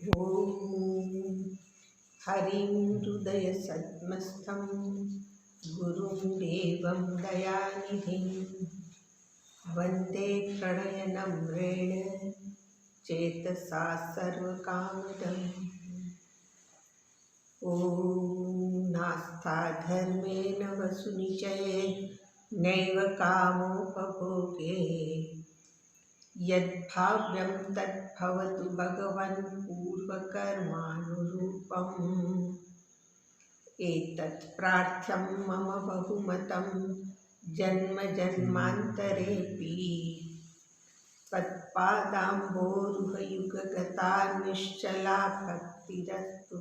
ॐ हरिं हृदय सद्मस्थं गुरुं देवं दयानिधिं वन्दे प्रणयनम्रेण चेतसा सर्वकामदम्। ॐ नास्ता धर्मेण वसुनिचये नैव कामोपभोगे यद्भाव्यं तद्भवतु भगवन् पूर्वकर्मानुरूपम्। एतत् प्रार्थ्यं मम बहुमतं जन्म जन्मान्तरेऽपि त्वत्पादाम्भोरुहयुगगता निश्चला भक्तिरस्तु।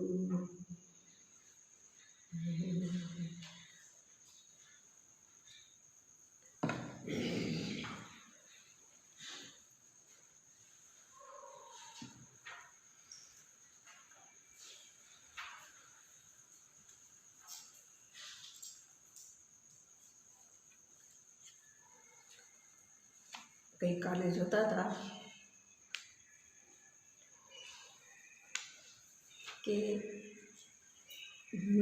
गई काले जोता था कि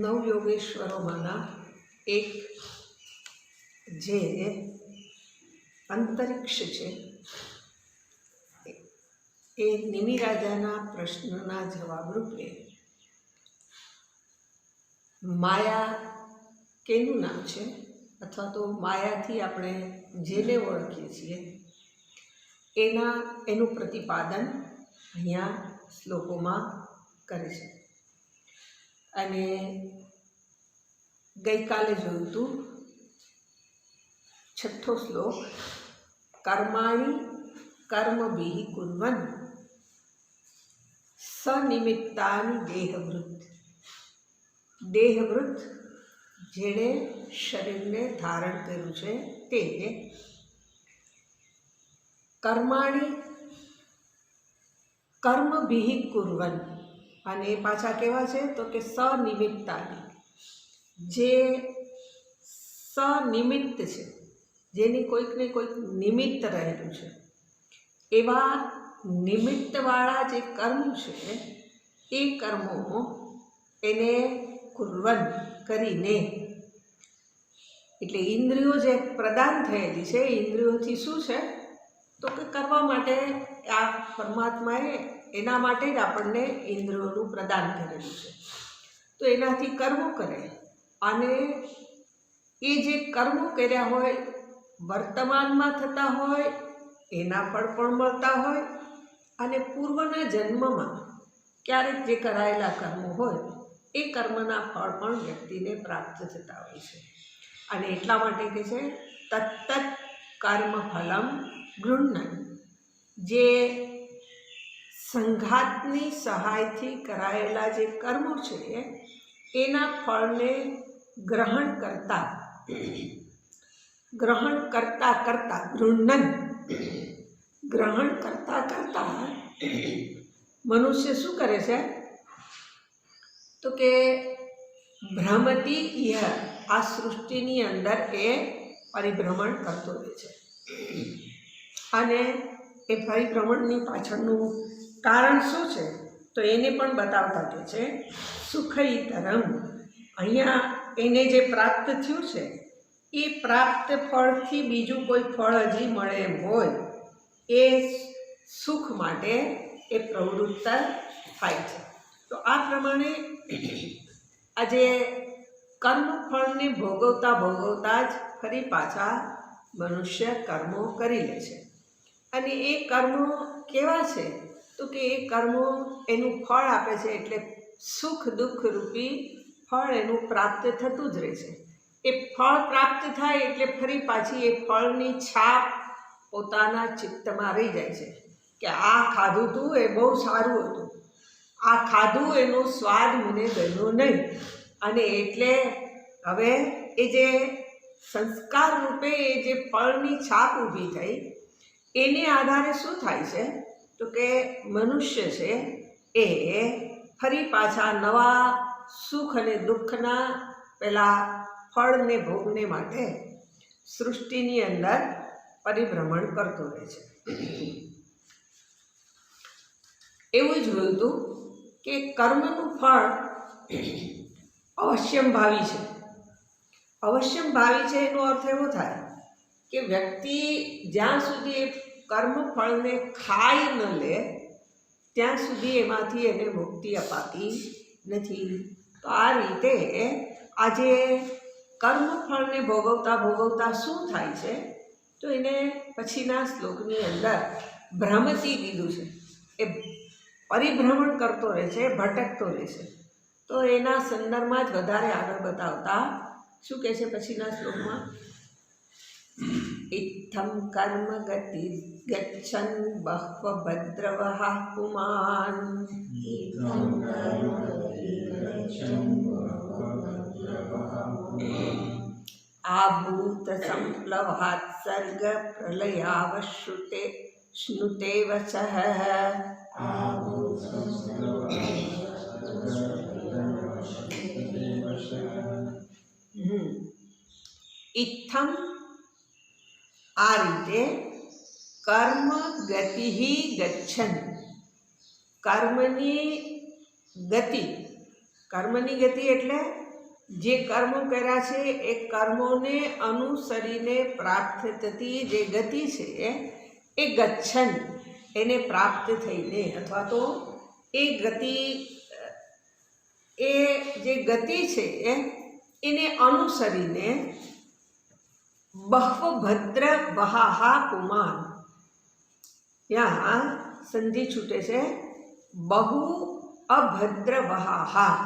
नवयोगेश्वरोमाना एक जे अंतरिक्ष है ए निमि राजाना प्रश्नना जवाब रूपे माया केनु नाम है अथवा तो माया थी आपणे जेने ओळखीए छीए एनु प्रतिपादन अहींया श्लोकोमां करे छे। अने गई काले जोयुं हतुं छठ्ठो श्लोक कर्माणि कर्मभिः कुर्वन् सनिमित्तानि देहवृत्त जेणे शरीरने धारण कर्युं छे ते कर्माणि कर्मभिः कुर्वन् अने पाछा केवा छे तो के सनिमित्तानि जे सनिमित्त छे जेनी कोईक ने कोईक निमित्त रहेલું છે एवा निमित्तवाळा जे कर्म छे ए कर्मो एने कुर्वन् करीने एटले इंद्रियो जे प्रदान थयेली छे इंद्रियोथी शुं छे तो के करवा माटे आ परमात्माए एना माटे ज आपणने इंद्रियोनुं प्रदान करेલું छे तो एनाथी कर्मो करे अने ए जे कर्मो कर्या होय वर्तमानमां थता होय एना फळ पण मळता होय अने पूर्वना जन्ममां क्यारेक जे करायेला कर्मो होय ए कर्मना फळ पण व्यक्तिने प्राप्त थता होय छे। अने एटला माटे के छे तत्त कर्मफलम गृह्णन् जे संघातनी सहायथी करायेला जे कर्मो छे एना फळने ग्रहण करता गृह्णन् ग्रहण करता करता मनुष्य शू करे छे तो के भ्रमती इह आ सृष्टिनी अंदर ए परिभ्रमण करतो रहे छे अने ए परिभ्रमणनी पाछळनुं कारण शुं छे तो एने पण बतावता के छे सुखईतरम अहींया एने जे प्राप्त थयुं छे ए प्राप्त फळथी बीजुं कोई फळ हजी मळे एम होय ए सुख माटे ए प्रवृत्त थाय छे। तो आ प्रमाणे आज कर्मफळने भोगवता भोगवता ज फरी पाछा मनुष्य कर्मो करी ले छे अने ए कर्मो केवा छे तो के ए कर्मो एनुं फळ आपे छे एटले सुख दुख रूपी फळ एनुं प्राप्त थतुं ज रहे छे। ए फळ प्राप्त थाय एटले फरी पाછી ए फळनी छाप पोताना चित्तमां रही जाय छे के आ खाधुं तुं ए बहु सारुं हतुं आ खाधुं एनो स्वाद मने गम्यो नहीं अने एटले हवे ए जे संस्कार रूपे ए जे फळनी छाप ऊभी थई एने आधारे शुं थाय छे तो के मनुष्य छे ए फरी पाछा नवा सुख अने दुःखना पेला फळने भोगने माटे सृष्टिनी अंदर परिभ्रमण करतो रहे छे। એવું જોયું હતું કે કર્મનું ફળ અવશ્યંભાવી છે. અવશ્યંભાવી છે એનો અર્થ એવો થાય કે વ્યક્તિ જ્યાં સુધી એ કર્મફળને ખાઈ ન લે ત્યાં સુધી એમાંથી એને મુક્તિ અપાતી નથી. તો આ રીતે આજે કર્મફળને ભોગવતા ભોગવતા શું થાય છે તો એને પછીના શ્લોકની અંદર ભ્રમતી કીધું છે. એ પરિભ્રમણ કરતો રહે છે, ભટકતો રહે છે. તો એના સંદર્ભમાં જ વધારે આગળ બતાવતા શું કહે છે પછીના શ્લોકમાં? ઇત્થમ કર્મ ગતિ ગચ્છન બહ્વ ભદ્રવઃ પુમાન આભૂત સંપ્લવાત સર્ગ પ્રલયાવશ્રુતે શ્નુતે વચઃ ઇત્થમ આ રીતે કર્મ ગતિ ગચ્છન કર્મની ગતિ એટલે જે કર્મો કર્યા છે એ કર્મોને અનુસરીને પ્રાપ્ત થતી જે ગતિ છે એ ગચ્છન એને પ્રાપ્ત થઈને અથવા તો એ જે ગતિ છે એને અનુસરીને બહ્વ ભદ્ર વહાહા પુમાન, ત્યાં સંધિ છૂટે છે બહુ અભદ્ર વહાહા.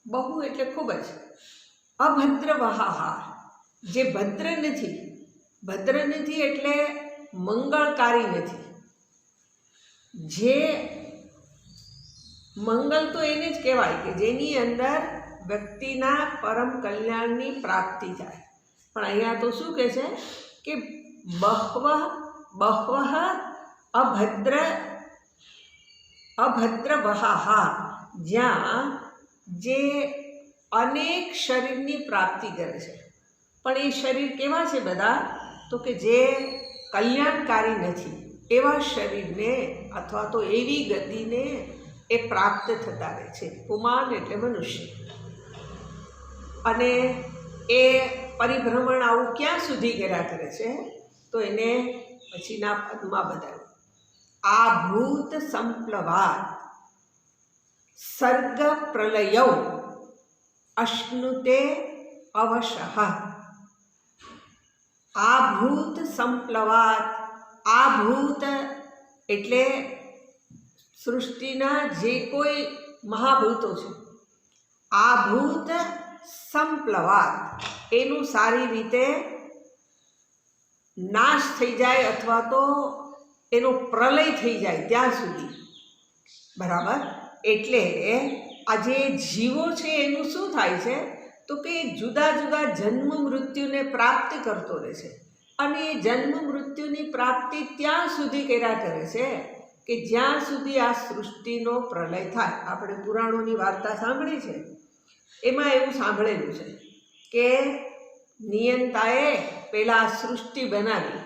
બહુ એટલે ખૂબ જ, અભદ્ર વહાહા જે ભદ્ર નથી એટલે મંગળકારી નથી. જે મંગલ તો એને જ કહેવાય કે જેની અંદર વ્યક્તિના પરમ કલ્યાણની પ્રાપ્તિ થાય. પણ અહીંયા તો શું કહે છે કે બહ્વ અભદ્ર વહાહા, જ્યાં જે અનેક શરીરની પ્રાપ્તિ કરે છે. પણ એ શરીર કેવા છે બધા? તો કે જે કલ્યાણકારી નથી એવા શરીરને અથવા તો એવી ગતિને એ પ્રાપ્ત થતા રહે છે. પુમાન એટલે મનુષ્ય. અને એ પરિભ્રમણ આવું ક્યાં સુધી કર્યા કરે છે તો એને પછીના પદમાં બતાવ્યું. આ ભૂત સંપ્લવાત સર્ગ પ્રલયૌ અશ્નુતે અવશઃ. આ ભૂત સંપ્લવાત, આ ભૂત એટલે સૃષ્ટિના જે કોઈ મહાભૂતો છે, આ ભૂત સંપ્લવાત એનું સારી રીતે નાશ થઈ જાય અથવા તો એનો પ્રલય થઈ જાય ત્યાં સુધી. બરાબર? એટલે આ જે જીવો છે એનું શું થાય છે તો કે જુદા જુદા જન્મ મૃત્યુને પ્રાપ્ત કરતો રહે છે. અને એ જન્મ મૃત્યુની પ્રાપ્તિ ત્યાં સુધી કર્યા કરે છે કે જ્યાં સુધી આ સૃષ્ટિનો પ્રલય થાય. આપણે પુરાણોની વાર્તા સાંભળી છે, એમાં એવું સાંભળેલું છે કે નિયંતાએ પહેલાં સૃષ્ટિ બનાવી,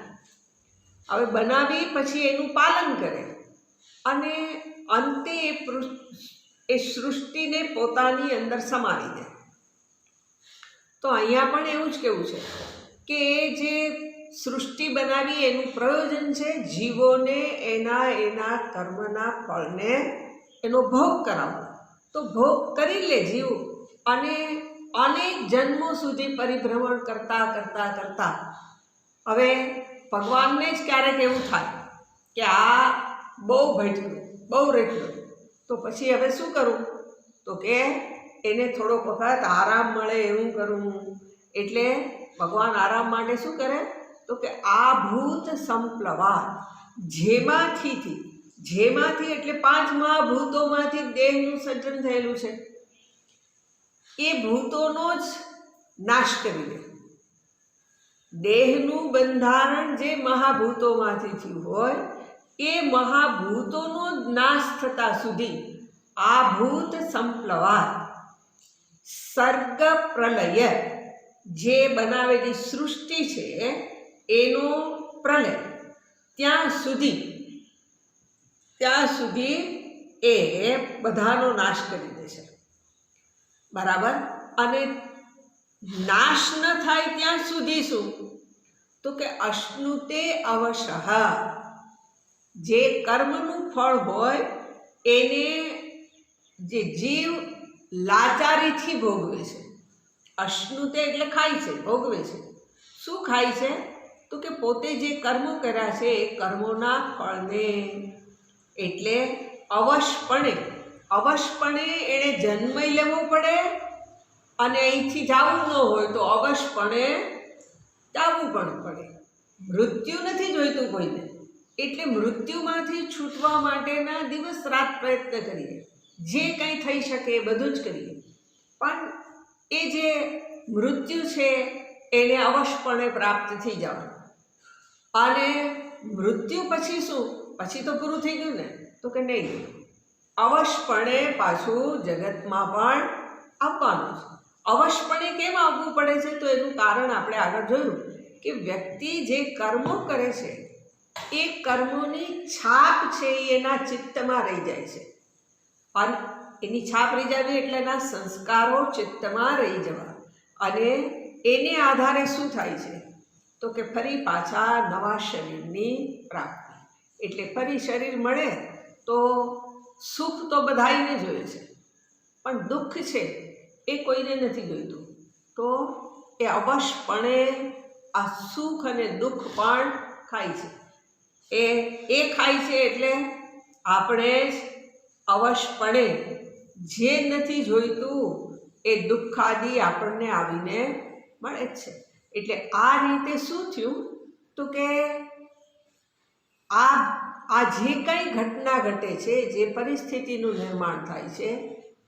હવે બનાવી પછી એનું પાલન કરે અને અંતે એ સૃષ્ટિને પોતાની અંદર સમાવી દે. તો અહીંયા પણ એવું જ કહેવું છે કે જે સૃષ્ટિ બનાવી એનું પ્રયોજન છે જીવોને એના કર્મના ફળને એનો ભોગ કરાવવો. તો ભોગ કરી લે જીવ અને અનેક જન્મો સુધી પરિભ્રમણ કરતા હવે ભગવાનને જ ક્યારેક એવું થાય કે આ બહુ ભટક્યું, બહુ રેઠ્યું, તો પછી હવે શું કરું? તો કે એને થોડોક વખત આરામ મળે એવું કરું. એટલે ભગવાન આરામ માટે શું કરે તો કે આ ભૂત સંપ્લવાત, જેમાંથી એટલે 5 મહાભૂતોમાંથી દેહનું સર્જન થયેલું છે, એ ભૂતોનો જ નાશ કરી દે. દેહનું બંધારણ જે મહાભૂતોમાંથી થયું હોય એ મહાભૂતોનો જ નાશ થતા સુધી આ ભૂત સંપ્લવાત સર્ગ પ્રલય, જે બનાવેલી સૃષ્ટિ છે એનો પ્રલય ત્યાં સુધી એ બધાનો નાશ કરી દે છે, બરાબર. અને નાશ ન થાય ત્યાં સુધી શું, તો કે અશ્નુતે અવશઃ, જે કર્મનું ફળ હોય એને જે જીવ લાચારીથી ભોગવે છે. અશ્નુતે એટલે ખાય છે, ભોગવે છે. શું ખાય છે, તો કે પોતે જે કર્મો કર્યા છે એ કર્મોના ફળને. એટલે અવશપણે એણે જન્મ લેવો પડે, અને અહીંથી જવું ન હોય તો અવશપણે જવું પણ પડે. મૃત્યુ નથી જોઈતું કોઈને, એટલે મૃત્યુમાંથી છૂટવા માટેના દિવસ રાત પ્રયત્ન કરીએ, જે કંઈ થઈ શકે એ બધું જ કરીએ. પણ એ જે મૃત્યુ છે એને અવશપણે પ્રાપ્ત થઈ જવાનું. અને મૃત્યુ પછી શું, પછી તો પૂરું થઈ ગયું ને, તો કે નહીં, અવશપણે પાછું જગતમાં પણ આવવાનું છે. અવશપણે કેમ આવવું પડે છે, તો એનું કારણ આપણે આગળ જોયું કે વ્યક્તિ જે કર્મો કરે છે એ કર્મોની છાપ છે એ એના ચિત્તમાં રહી જાય છે. અને એની છાપ રહી જવી એટલે એના સંસ્કારો ચિત્તમાં રહી જવા. અને એને આધારે શું થાય છે, તો કે ફરી પાછા નવા શરીરની પ્રાપ્તિ. એટલે ફરી શરીર મળે તો સુખ તો બધાઈને જોઈએ છે, પણ દુઃખ છે એ કોઈને નથી જોઈતું. તો એ અવશપણે આ સુખ અને દુઃખ પણ ખાય છે. એ ખાય છે એટલે આપણે જ અવશપણે જે નથી જોઈતું એ દુઃખ આદિ આપણને આવીને મળે જ છે. એટલે આ રીતે શું થયું, તો કે આ જે કંઈ ઘટના ઘટે છે, જે પરિસ્થિતિનું નિર્માણ થાય છે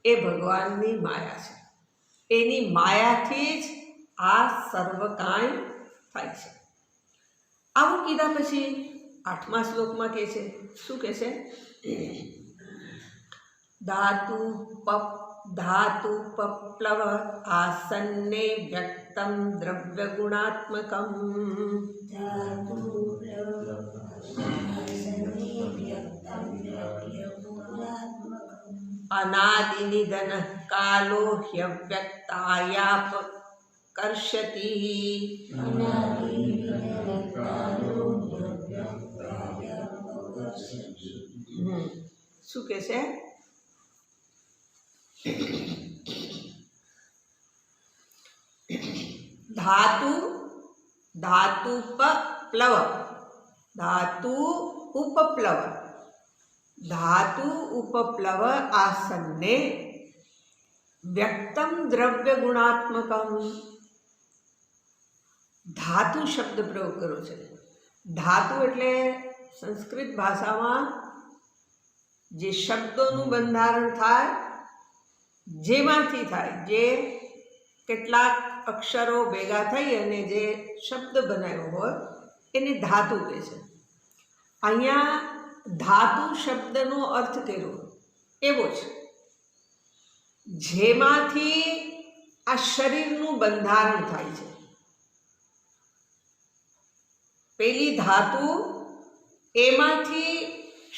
એ ભગવાનની માયા છે. એની માયાથી જ આ સર્વ કાંઈ થાય છે. આવું કીધા પછી 8મા શ્લોકમાં કહે છે, શું કહે છે, ધાતુ પપ્લવ આસન્ને વ્યક્તમ દ્રવ્ય ગુણાત્મકમ અનાદિ નિધન કાલો હ્યવ્યક્તાયાપકર્ષતિ. શું કે છે, ધાતુ ઉપપ્લવ, ધાતુ ઉપપ્લવ આસન્ને વ્યક્તમ દ્રવ્ય ગુણાત્મકમ. ધાતુ શબ્દ પ્રયોગ કર્યો છે. ધાતુ એટલે સંસ્કૃત ભાષામાં જે શબ્દોનું બંધારણ થાય, જેમાંથી થાય, જે કેટલાક અક્ષરો ભેગા થઈ અને જે શબ્દ બનાવ્યો હોય એને ધાતુ કહે છે. અહીંયા ધાતુ શબ્દનો અર્થ કર્યો એવો છે, જેમાંથી આ શરીરનું બંધારણ થાય છે. પેલી ધાતુ એમાંથી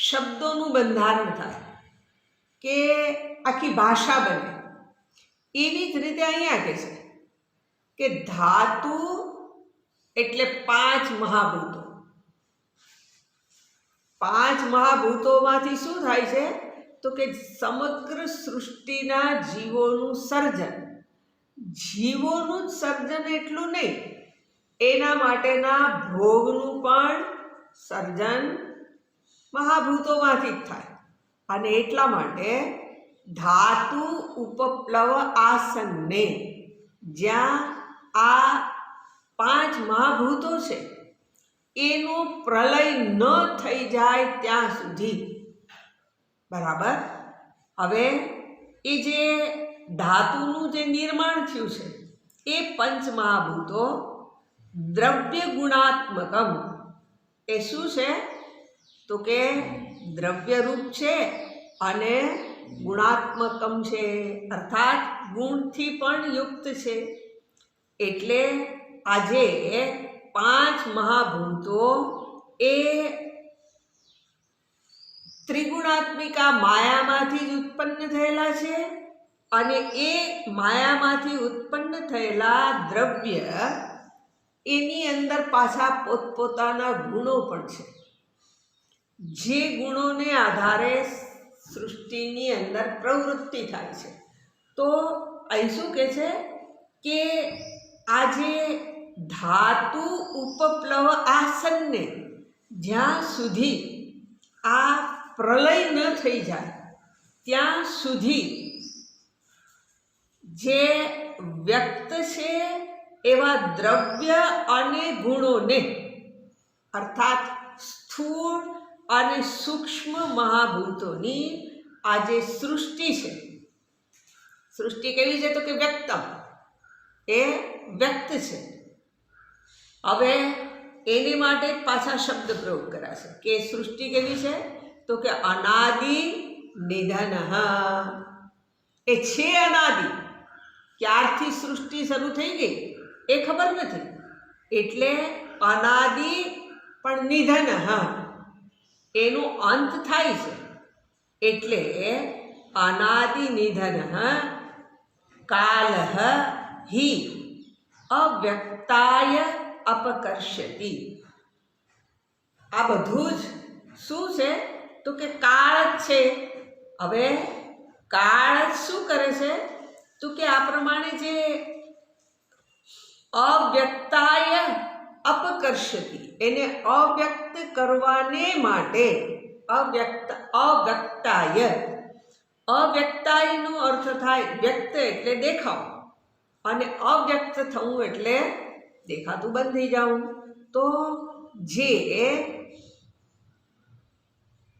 શબ્દોનું બંધારણ થાય કે આખી ભાષા બને. એવી જ રીતે અહીંયા કહે છે કે ધાતુ એટલે 5 મહાભૂતો. 5 મહાભૂતોમાંથી શું થાય છે, તો કે સમગ્ર સૃષ્ટિના જીવોનું સર્જન. જીવોનું જ સર્જન એટલું નહીં, એના માટેના ભોગનું પણ સર્જન મહાભૂતોમાંથી જ થાય. અને એટલા માટે ધાતુ ઉપપ્લવ આસન્ને, જ્યાં આ 5 મહાભૂતો છે એનો પ્રલય ન થઈ જાય ત્યાં સુધી, બરાબર. હવે એ જે ધાતુનું જે નિર્માણ થયું છે એ 5 મહાભૂતો દ્રવ્ય ગુણાત્મકમ, એ શું છે, તો કે દ્રવ્યરૂપ છે અને ગુણાત્મકમ છે, અર્થાત ગુણથી પણ યુક્ત છે. એટલે આજે 5 મહાભૂતો એ ત્રિગુણાત્મિકા માયામાંથી જ ઉત્પન્ન થયેલા છે અને એ માયામાંથી ઉત્પન્ન થયેલા દ્રવ્ય એની અંદર પાછા પોતપોતાના ગુણો પણ છે, જે ગુણોને આધારે સૃષ્ટિની અંદર પ્રવૃત્તિ થાય છે. તો અહીં શું કહે છે કે આ જે ધાતુ ઉપપ્લવ આસન્ને, જ્યાં સુધી આ પ્રલય ન થઈ જાય ત્યાં સુધી જે વ્યક્ત છે એવા દ્રવ્ય અને ગુણોને, અર્થાત સ્થૂળ અને સૂક્ષ્મ મહાભૂતોની આ જે સૃષ્ટિ છે, સૃષ્ટિ કેવી છે તો કે વ્યક્તમ, એ વ્યક્ત છે. હવે એની માટે પાછા શબ્દ પ્રયોગ કરાશે કે સૃષ્ટિ કેવી છે તો કે અનાદિ નિધન, એ છે અનાદિ. ક્યારથી સૃષ્ટિ શરૂ થઈ ગઈ એ ખબર નથી, એટલે અનાદિ પણ નિધન, એનો અંત થાય છે. એટલે અનાદિ નિધન કાલ હિ અવ્યક્તાય અપકર્ષતિ. આ બધું જ શું છે તો કે કાળ જ છે. હવે કાળ જ શું કરે છે તો કે આ પ્રમાણે જે અવ્યક્તાય અપકર્ષતિ, એને અવ્યક્ત કરવાને માટે અવ્યક્તાય, અવ્યક્તાયનો અર્થ થાય વ્યક્ત એટલે દેખાવ, અને અવ્યક્ત થવું એટલે દેખાતું બંધ થઈ જવું. તો જે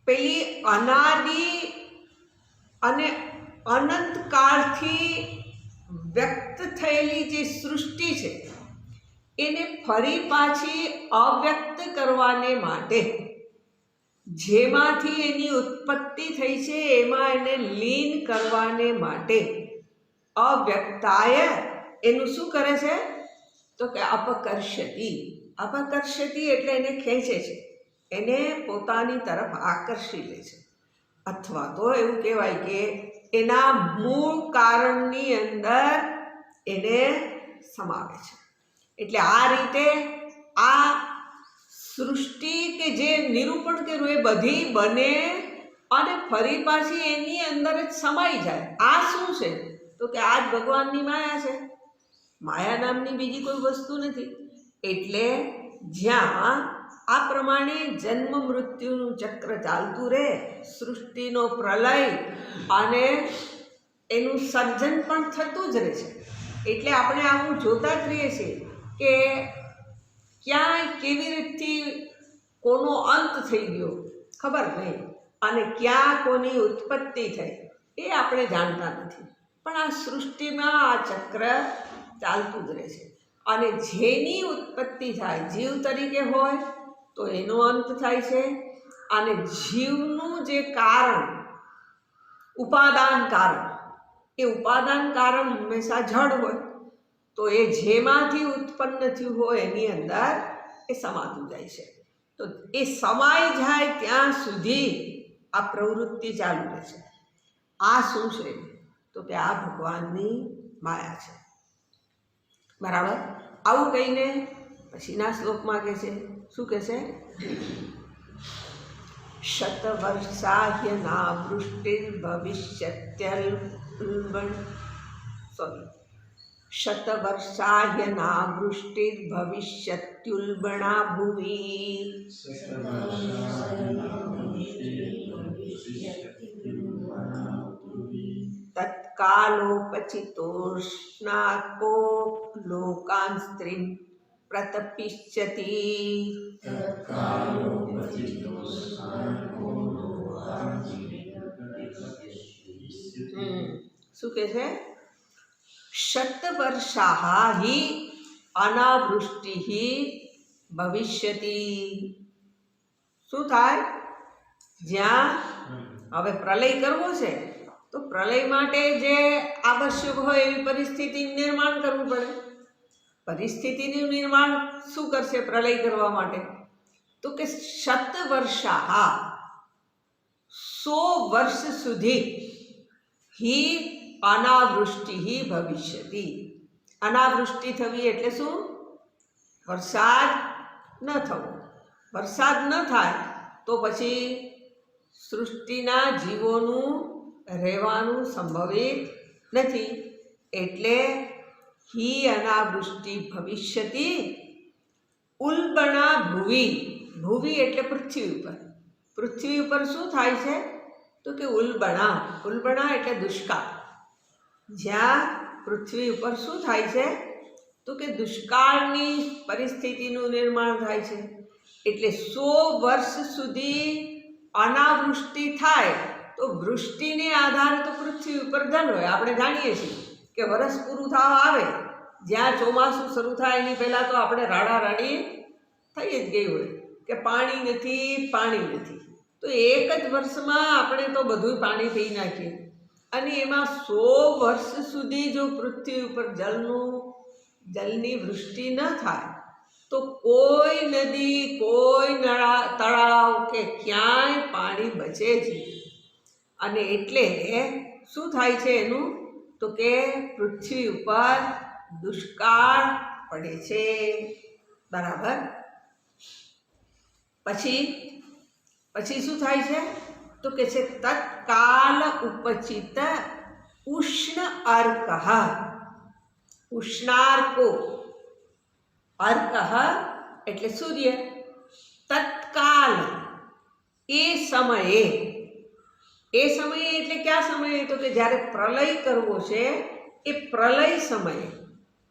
પેલી અનાદિ અને અનંત કાળથી વ્યક્ત થયેલી જે સૃષ્ટિ છે એને ફરી પાછી અવ્યક્ત કરવાને માટે, જેમાંથી એની ઉત્પત્તિ થઈ છે એમાં એને લીન કરવાને માટે અવ્યક્તાય એનું શું કરે છે તો કે અપકર્ષતિ. અપકર્ષતિ એટલે એને ખેંચે છે, એને પોતાની તરફ આકર્ષી લે છે, અથવા તો એવું કહેવાય કે એના મૂળ કારણની અંદર એને સમાવે છે. એટલે આ રીતે આ સૃષ્ટિ કે જે નિરૂપણ કર્યું એ બધી બને અને ફરી પાછી એની અંદર જ સમાઈ જાય. આ શું છે તો કે આ જ ભગવાનની માયા છે. માયા નામની બીજી કોઈ વસ્તુ નથી. એટલે જ્યાં આ પ્રમાણે જન્મ મૃત્યુનું ચક્ર ચાલતું રહે, સૃષ્ટિનો પ્રલય અને એનું સર્જન પણ થતું જ રહે છે. એટલે આપણે આવું જોતા જ રહીએ છીએ કે ક્યાંય કેવી રીતથી કોનો અંત થઈ ગયો ખબર નહીં, અને ક્યાં કોની ઉત્પત્તિ થઈ એ આપણે જાણતા નથી. પણ આ સૃષ્ટિમાં આ ચક્ર ચાલતું જ રહે છે. અને જેની ઉત્પત્તિ થાય, જીવ તરીકે હોય તો એનો અંત થાય છે, અને જીવનું જે કારણ ઉપાદાન કારણ, એ ઉપાદાન કારણ હંમેશા જડ હોય, તો એ જેમાંથી ઉત્પન્ન થયું હોય એની અંદર એ સમાતું જાય છે. તો એ સમાઈ જાય ત્યાં સુધી આ પ્રવૃત્તિ ચાલુ રહે છે. આ શું છે તો કે આ ભગવાનની માયા છે. બરાબર. આવું કહીને પછીના શ્લોકમાં કહે છે, શું કહે છે? શતવર્ષાહ્યના શતવર્ષાહ્યના વૃષ્ટિર્ભવિષ્યત્યુલ્બણા ભુવિ તત્કાલોપચિતોષ્ણાકો લોકાન સ્ત્રીન પ્રતપિષ્યતિ. શું કે છે? શતવર્ષાઃ હિ અનાવૃષ્ટિ ભવિષ્યતિ. શું થાય? જ્યાં હવે પ્રલય કરવો છે તો પ્રલય માટે જે આવશ્યક હોય એવી પરિસ્થિતિનું નિર્માણ કરવું પડે. પરિસ્થિતિનું નિર્માણ શું કરશે પ્રલય કરવા માટે? તો કે શતવર્ષાઃ, 100 વર્ષ સુધી હિ અનાવૃષ્ટિ ભવિષ્યતિ. અનાવૃષ્ટિ થવી એટલે શું? વરસાદ ન થવો. વરસાદ ન થાય તો પછી સૃષ્ટિના જીવોનું રહેવાનું સંભવિત નથી. એટલે હિ અનાવૃષ્ટિ ભવિષ્યતિ ઉલ્બણા ભુવિ. ભુવિ એટલે પૃથ્વી ઉપર. પૃથ્વી ઉપર શું થાય છે? તો કે ઉલ્બણા. ઉલ્બણા એટલે દુષ્કાળ. જ્યાં પૃથ્વી ઉપર શું થાય છે? તો કે દુષ્કાળની પરિસ્થિતિનું નિર્માણ થાય છે. એટલે 100 વર્ષ સુધી અનાવૃષ્ટિ થાય તો વૃષ્ટિને આધારે તો પૃથ્વી ઉપર ધન હોય. આપણે જાણીએ છીએ કે વરસ પૂરું થવા આવે, જ્યાં ચોમાસું શરૂ થાય એની પહેલાં તો આપણે રાડારાડી થઈ જ ગઈ હોય કે પાણી નથી. તો એક જ વર્ષમાં આપણે તો બધું પાણી પી નાખીએ. અને એમાં 100 વર્ષ સુધી જો પૃથ્વી ઉપર જલની વૃષ્ટિ ન થાય તો કોઈ નદી, કોઈ તળાવ કે ક્યાંય પાણી બચે જ નહીં. અને એટલે શું થાય છે એનું? તો કે પૃથ્વી ઉપર દુષ્કાળ પડે છે. બરાબર. પછી શું થાય છે? તો કે છે તત્કાલ ઉપચિત ઉષ્ણ અર્કઃ. ઉષ્ણાર્કો. અર્કઃ એટલે સૂર્ય. તત્કાલ એ સમયે એટલે કયા સમયે? તો કે જ્યારે પ્રલય કરવો છે એ પ્રલય સમયે,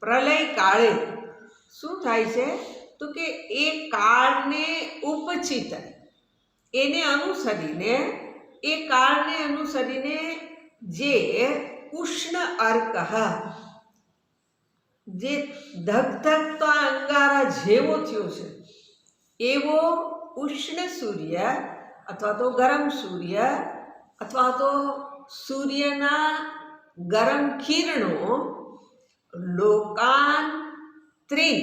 પ્રલય કાળે શું થાય છે? તો કે એ કાળને ઉપચિત, એને અનુસરીને, એ કાળને અનુસરીને જે ઉષ્ણ અર્કઃ, જે ધગધગતો અંગારા જેવો થયો છે એવો ઉષ્ણ સૂર્ય અથવા તો ગરમ સૂર્ય અથવા તો સૂર્યના ગરમ કિરણો લોકાન ત્રીન,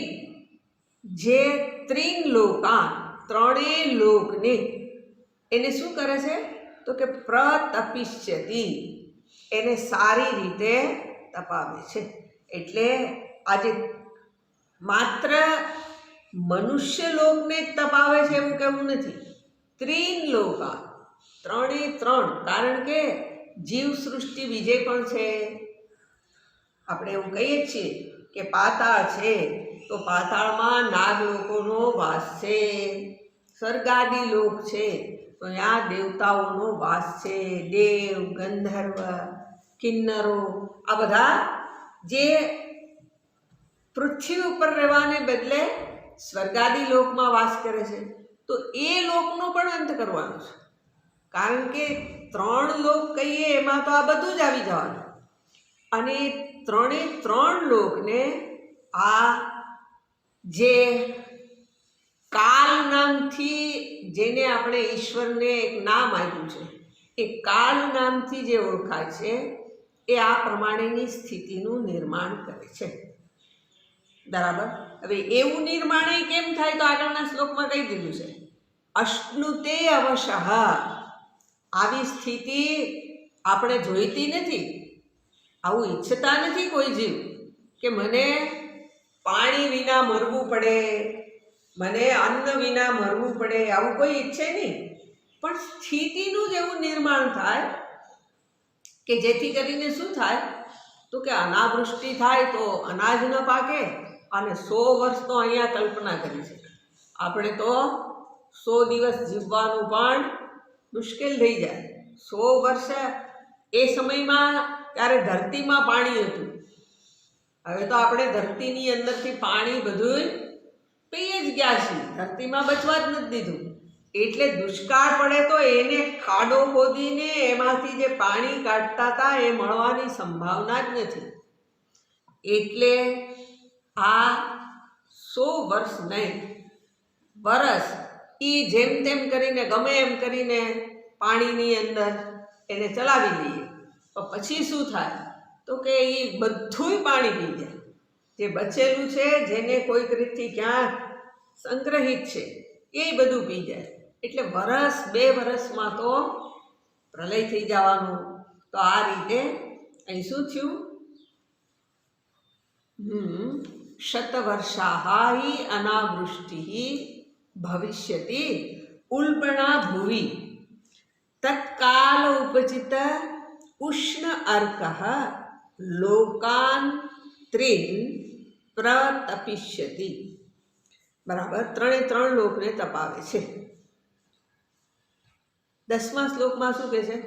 જે ત્રીન લોકાન, ત્રણેય લોકને એને શું કરે છે? તો કે પ્રતપિષ્યતિ, એને સારી રીતે તપાવે છે. એટલે આજે માત્ર મનુષ્ય લોકને જ તપાવે છે એવું કહેવું નથી. ત્રીન લોકા, ત્રણે ત્રણ. કારણ કે જીવ સૃષ્ટિ બીજે પણ છે. આપણે એવું કહીએ છીએ કે પાતાળ છે તો પાતાળમાં નાગ લોકોનો વાસ છે. સ્વર્ગાદી લોક છે તો ત્યાં દેવતાઓનો વાસ છે. દેવ, ગંધર્વ, કિન્નરો, આ બધા જે પૃથ્વી ઉપર રહેવાને બદલે સ્વર્ગાદી લોકમાં વાસ કરે છે. તો એ લોકનો પણ અંત કરવાનો છે. કારણ કે 3 લોક કહીએ એમાં તો આ બધું જ આવી જવાનું. અને 3 લોકને આ જે કાલ નામથી, જેને આપણે ઈશ્વરને એક નામ આપ્યું છે, એ કાલ નામથી જે ઓળખાય છે એ આ પ્રમાણેની સ્થિતિનું નિર્માણ કરે છે. બરાબર. હવે એવું નિર્માણ કેમ થાય? તો આગળના શ્લોકમાં કહી દીધું છે. અશ્નુતે અવશઃ. આવી સ્થિતિ આપણે જોઈતી નથી, આવું ઈચ્છતા નથી કોઈ જીવ કે મને પાણી વિના મરવું પડે, મને અન્ન વિના મરવું પડે, આવું કોઈ ઈચ્છે નહીં. પણ સ્થિતિનું જ એવું નિર્માણ થાય કે જેથી કરીને શું થાય? તો કે અનાવૃષ્ટિ થાય તો અનાજ ન પાકે. અને 100 વર્ષ તો અહીંયા કલ્પના કરી છે આપણે, તો 100 દિવસ જીવવાનું પણ મુશ્કેલ થઈ જાય. 100 વર્ષ એ સમયમાં ત્યારે ધરતીમાં પાણી હતું. હવે તો આપણે ધરતીની અંદરથી પાણી બધું પીએ જ ગયા છીએ, ધરતીમાં બચવા જ નથી દીધું. એટલે દુષ્કાળ પડે તો એને ખાડો ખોદીને એમાંથી જે પાણી કાઢતા હતા એ મળવાની સંભાવના જ નથી. એટલે આ 100 વર્ષ નહીં, વરસ એ જેમ તેમ કરીને, ગમે એમ કરીને પાણીની અંદર એને ચલાવી દઈએ તો પછી શું થાય? તો કે એ બધુંય પાણી પી જાય. જે બચેલું છે, જેને કોઈક રીતથી ક્યાંક સંગ્રહિત છે, એ બધું પી જાય. એટલે વરસ 2 વર્ષમાં તો પ્રલય થઈ જવાનું. તો આ રીતે અહીં શું થયું? શતવર્ષાઃ હિ અનાવૃષ્ટિઃ ભવિષ્યતિ ઉલ્બણા ભુવિ તત્કાલ ઉપજિત ઉષ્ણ અર્કઃ લોકાન ત્રીન પ્રતપિષ્યતિ. બરાબર, 3 લોકને તપાવે છે. 10મા શ્લોકમાં શું કહે છે?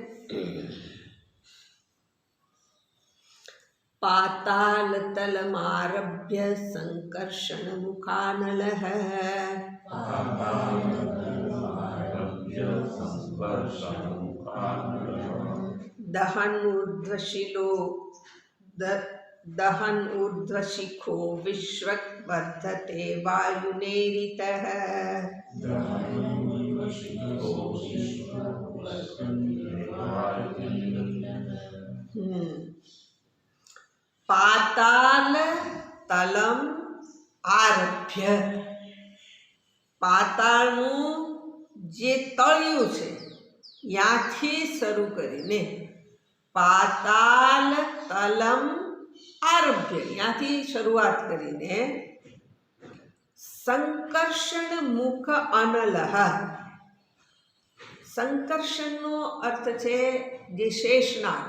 પાતાલ તલમારભ્ય સંકર્ષણ મુખાનલઃ દહન ઊર્ધ્વશિલો દહન ઊર્ધ્વશિખો વિશ્વક વર્ધતે વાયુનેરિતઃ. પાતાલ તલમ આરભ્ય, પાતાળનું જે તળિયું છે ત્યાંથી શરૂ કરીને પાતાલ તલમ આરભ્ય, ત્યાંથી શરૂઆત કરીને સંકર્ષણ મુખ અનલહ. સંકર્ષણનો અર્થ છે જે શેષનાગ.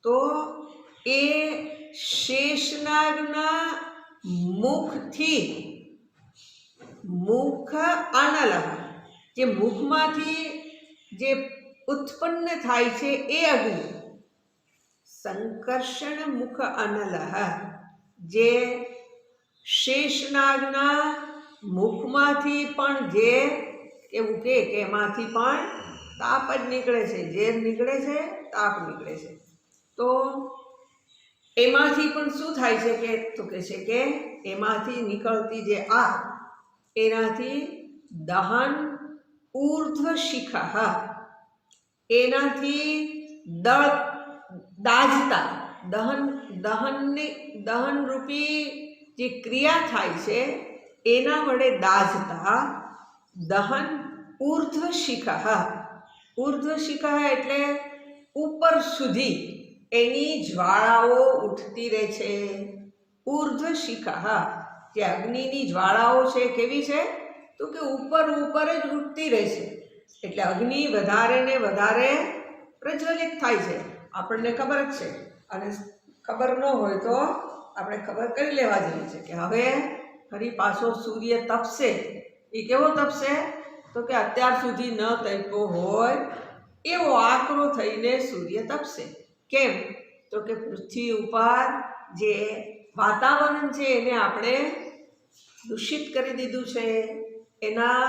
તો એ શેષનાગના મુખથી, મુખ અનલહ, જે મુખમાંથી જે ઉત્પન્ન થાય છે એ અગ્નિ. સંકર્ષણ મુખ અનલહ, જે શેષનાગના મુખમાંથી પણ જે એવું કે એમાંથી પણ તાપ જ નીકળે છે, ઝેર નીકળે છે, તાપ નીકળે છે. તો એમાંથી પણ શું થાય છે કે તો કહે છે કે એમાંથી નીકળતી જે આગ, એનાથી દહન ઊર્ધ્વ શિખઃ, એનાથી દાઝતા દહન રૂપી જે ક્રિયા થાય છે એના વડે દાઝતા દહન ઊર્ધ્વ શિખઃ. ઊર્ધ્વ શિખઃ એટલે ઉપર સુધી એની જ્વાળાઓ ઉઠતી રહે છે. ઊર્ધ્વ શિખઃ, જે અગ્નિની જ્વાળાઓ છે કેવી છે? તો કે ઉપર જ ઉઠતી રહે છે. એટલે અગ્નિ વધારે ને વધારે પ્રજ્વલિત થાય છે. આપણને ખબર જ છે, અને ખબર ન હોય તો આપણે ખબર કરી લેવા જેવી છે કે હવે ફરી પાછો સૂર્ય તપશે. એ કેવો તપશે? તો કે અત્યાર સુધી ન તપ્યો હોય એવો આકરો થઈને સૂર્ય તપશે. કેમ? તો કે પૃથ્વી ઉપર જે વાતાવરણ છે એને આપણે દૂષિત કરી દીધું છે, એના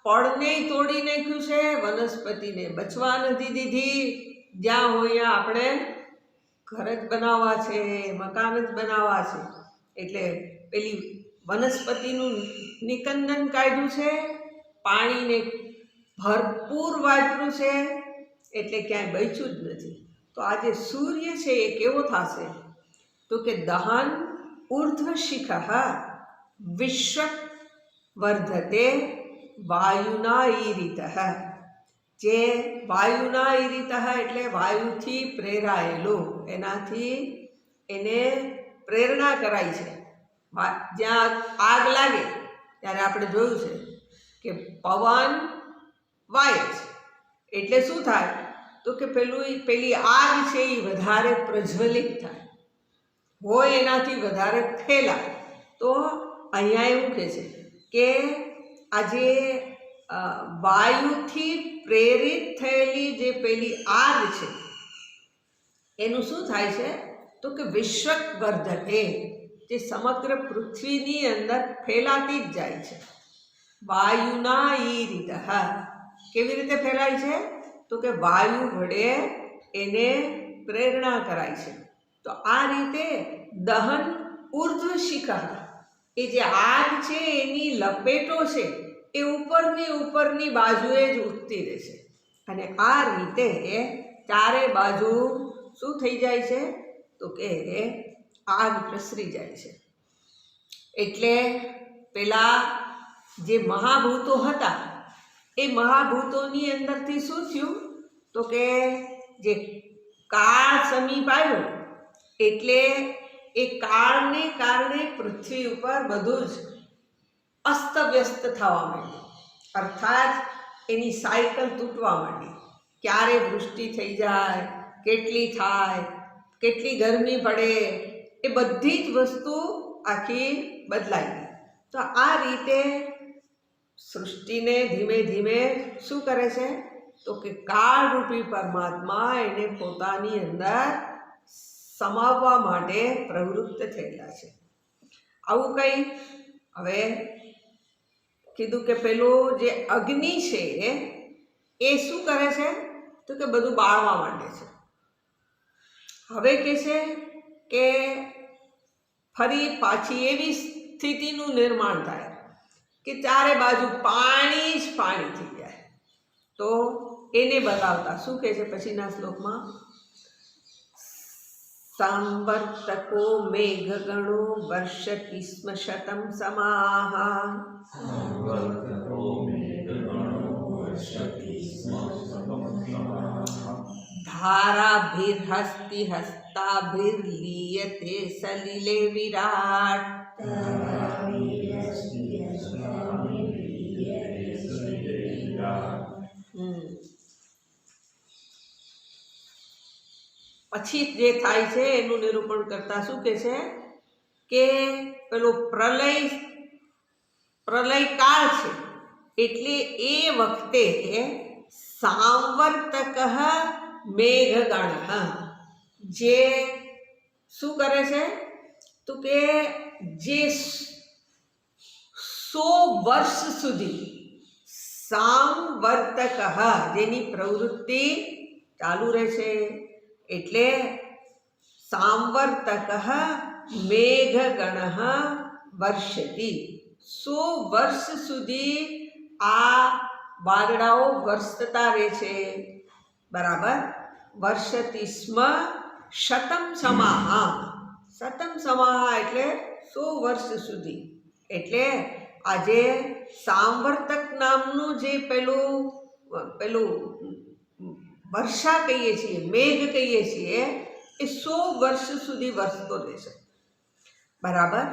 પડને તોડી નાખ્યું છે, વનસ્પતિને બચવા નથી દીધી. જ્યાં હોય આપણે ઘર જ બનાવવા છે, મકાન જ બનાવવા છે, એટલે પેલી વનસ્પતિનું નિકંદન કાઢ્યું છે, પાણીને ભરપૂર વાપર્યું છે, એટલે ક્યાંય બચ્યું જ નથી. તો આજે સૂર્ય છે એ કેવો થશે? તો કે દહન ઊર્ધ્વ શિખઃ વિશ્વ વર્ધતે વાયુના ઈરિતઃ. જે વાયુના ઈરિતઃ એટલે વાયુથી પ્રેરાયેલો, એનાથી એને પ્રેરણા કરાય છે. જ્યાં આગ લાગે ત્યારે આપણે જોયું છે કે પવન વાય છે, એટલે શું થાય? તો કે પેલી આગ છે એ વધારે પ્રજ્વલિત થાય, હોય એનાથી વધારે ફેલાય. તો અહીંયા એવું કહે છે કે આજે વાયુથી પ્રેરિત થયેલી જે પેલી આગ છે એનું શું થાય છે? તો કે વિશ્વ વર્ધતે, જે સમગ્ર પૃથ્વીની અંદર ફેલાતી જ જાય છે. વાયુના ઈરિતઃ, કેવી રીતે ફેલાય છે? તો કે વાયુ વડે એને પ્રેરણા કરાય છે. તો આ રીતે દહન ઊર્ધ્વ શિખઃ, એ જે આગ છે એની લપેટો છે એ ઉપરની બાજુએ જ ઉઠતી રહે છે, અને આ રીતે ચારે બાજુ શું થઈ જાય છે? તો કે આગ પ્રસરી જાય છે. એટલે પેલા જે મહાભૂતો હતા એ મહાભૂતોની અંદરથી શું થયું? તો તો કે જે કાળ સમીપ આવ્યો એટલે એ કાળને કારણે પૃથ્વી ઉપર બધું જ અસ્તવ્યસ્ત થવા માંડ્યું, અર્થાત એની સાયકલ તૂટવા માંડી. ક્યારે વૃષ્ટિ થઈ જાય, કેટલી થાય, કેટલી ગરમી પડે, એ બધી જ વસ્તુ આખી બદલાઈ ગઈ. તો આ રીતે સૃષ્ટિને ધીમે ધીમે શું કરે છે તો કે કાળરૂપી પરમાત્મા એને પોતાની અંદર સમાવવા માટે પ્રવૃત્ત થયેલા છે. આવું કંઈ હવે કીધું કે પેલું જે અગ્નિ છે એ શું કરે છે તો કે બધું બાળવા માંડે છે. હવે કહે છે કે ફરી પાછી એવી સ્થિતિનું નિર્માણ થાય કે ચારે બાજુ પાણી જ પાણી થઈ જાય. તો એને બતાવતા શું કહે છે પછીના શ્લોકમાં, સાંવર્તકો મેઘગણો વર્ષતિ સ્મ શતમ સમાહ ધારાભિર્હસ્તિ હસ્તાભિર્લીયતે સલિલે વિરાટ. પછી જે થાય છે એનું નિરૂપણ કરતા શું કહે છે કે પેલો પ્રલય કાળ છે એટલે એ વખતે સાંવર્તક મેઘગણ જે શું કરે છે તો કે જે 100 વર્ષ સુધી સાંવર્તક જેની પ્રવૃત્તિ ચાલુ રહે છે એટલે સાંવર્તક મેઘગણ વર્ષતિ. 100 વર્ષ સુધી આ વાદળાઓ વરસતા રહે છે. બરાબર. વર્ષતિ સ્મ શતમ સમાહ. શતમ સમાહ એટલે 100 વર્ષ સુધી. એટલે આજે સાંવર્તક નામનું જે પેલું વર્ષા કહીએ છીએ, મેઘ કહીએ છીએ, એ 100 વર્ષ સુધી વરસતો રહેશે. બરાબર.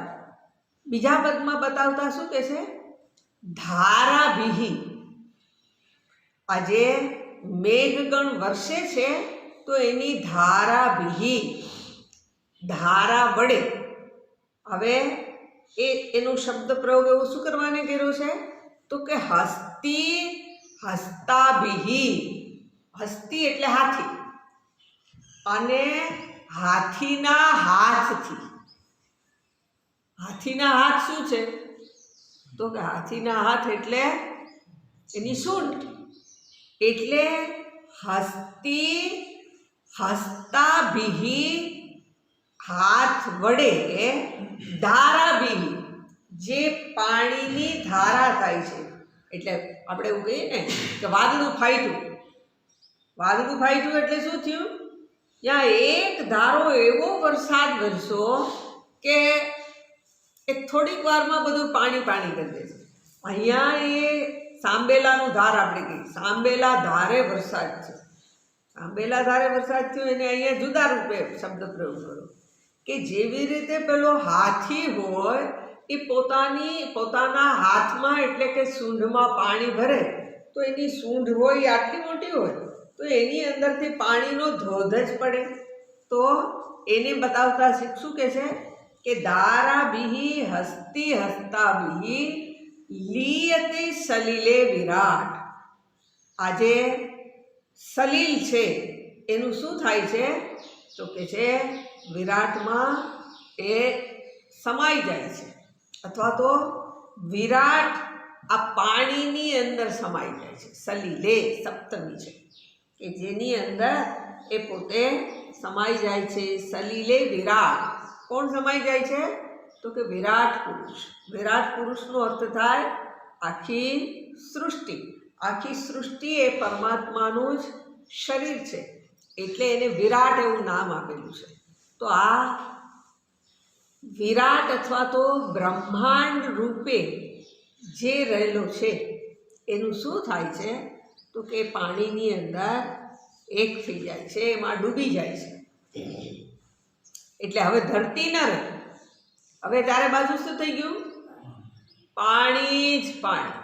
બીજા પદમાં બતાવતા શું કહે છે, ધારાભિહિ. આજે મેઘગણ વર્ષે છે તો એની ધારાભિહિ, ધારા વડે. હવે એનું શબ્દ પ્રયોગ એવું શું કરવાને કર્યો છે તો કે હસ્તાભિહિ. હસ્તી એટલે હાથી, અને હાથીના હાથથી. હાથીના હાથ શું છે તો કે હાથીના હાથ એટલે એની સૂંઢ. એટલે હસ્તાભિહિ હાથ વડે ધારાભિહિ જે પાણીની ધારા થાય છે. એટલે આપણે એવું કહીએ ને કે વાદળું ફાટ્યું. વાદળું ફાટ્યું એટલે શું થયું, ત્યાં એક ધારો એવો વરસાદ વરસ્યો કે એ થોડીક વારમાં બધું પાણી પાણી કરી દે છે. અહીંયા એ સાંબેલાનું ધાર આપણે કહીએ, સાંબેલા ધારે વરસાદ છે. સાંબેલા ધારે વરસાદ થયો એને અહીંયા જુદા રૂપે શબ્દ પ્રયોગ કરો કે જેવી રીતે પેલો હાથી હોય એ પોતાના હાથમાં એટલે કે સૂંઢમાં પાણી ભરે તો એની સૂંઢ હોય એ આટલી મોટી હોય તો એની અંદરથી પાણીનો ધોધ જ પડે. તો એને બતાવતા શું કહે છે કે ધારાભિહિ હસ્તી હસ્તાભિહિ લીયતે સલિલે વિરાટ. આજે સલીલ છે એનું શું થાય છે તો કે છે વિરાટમાં એ સમાઈ જાય છે, અથવા તો વિરાટ આ પાણીની અંદર સમાઈ જાય છે. સલીલે સપ્તમી છે કે જેની અંદર એ પોતે સમાઈ જાય છે. સલીલે વિરાટ. કોણ સમાઈ જાય છે તો કે વિરાટ પુરુષ. વિરાટ પુરુષનો અર્થ થાય આખી સૃષ્ટિ. આખી સૃષ્ટિ એ પરમાત્માનું જ શરીર છે એટલે એને વિરાટ એવું નામ આપેલું છે. તો આ વિરાટ અથવા તો બ્રહ્માંડ રૂપે જે રહેલો છે એનું શું થાય છે તો કે પાણીની અંદર એક થઈ જાય છે, એમાં ડૂબી જાય છે. એટલે હવે ધરતી ન રહે. હવે ચારે બાજુ શું થઈ ગયું? પાણી જ પાણી.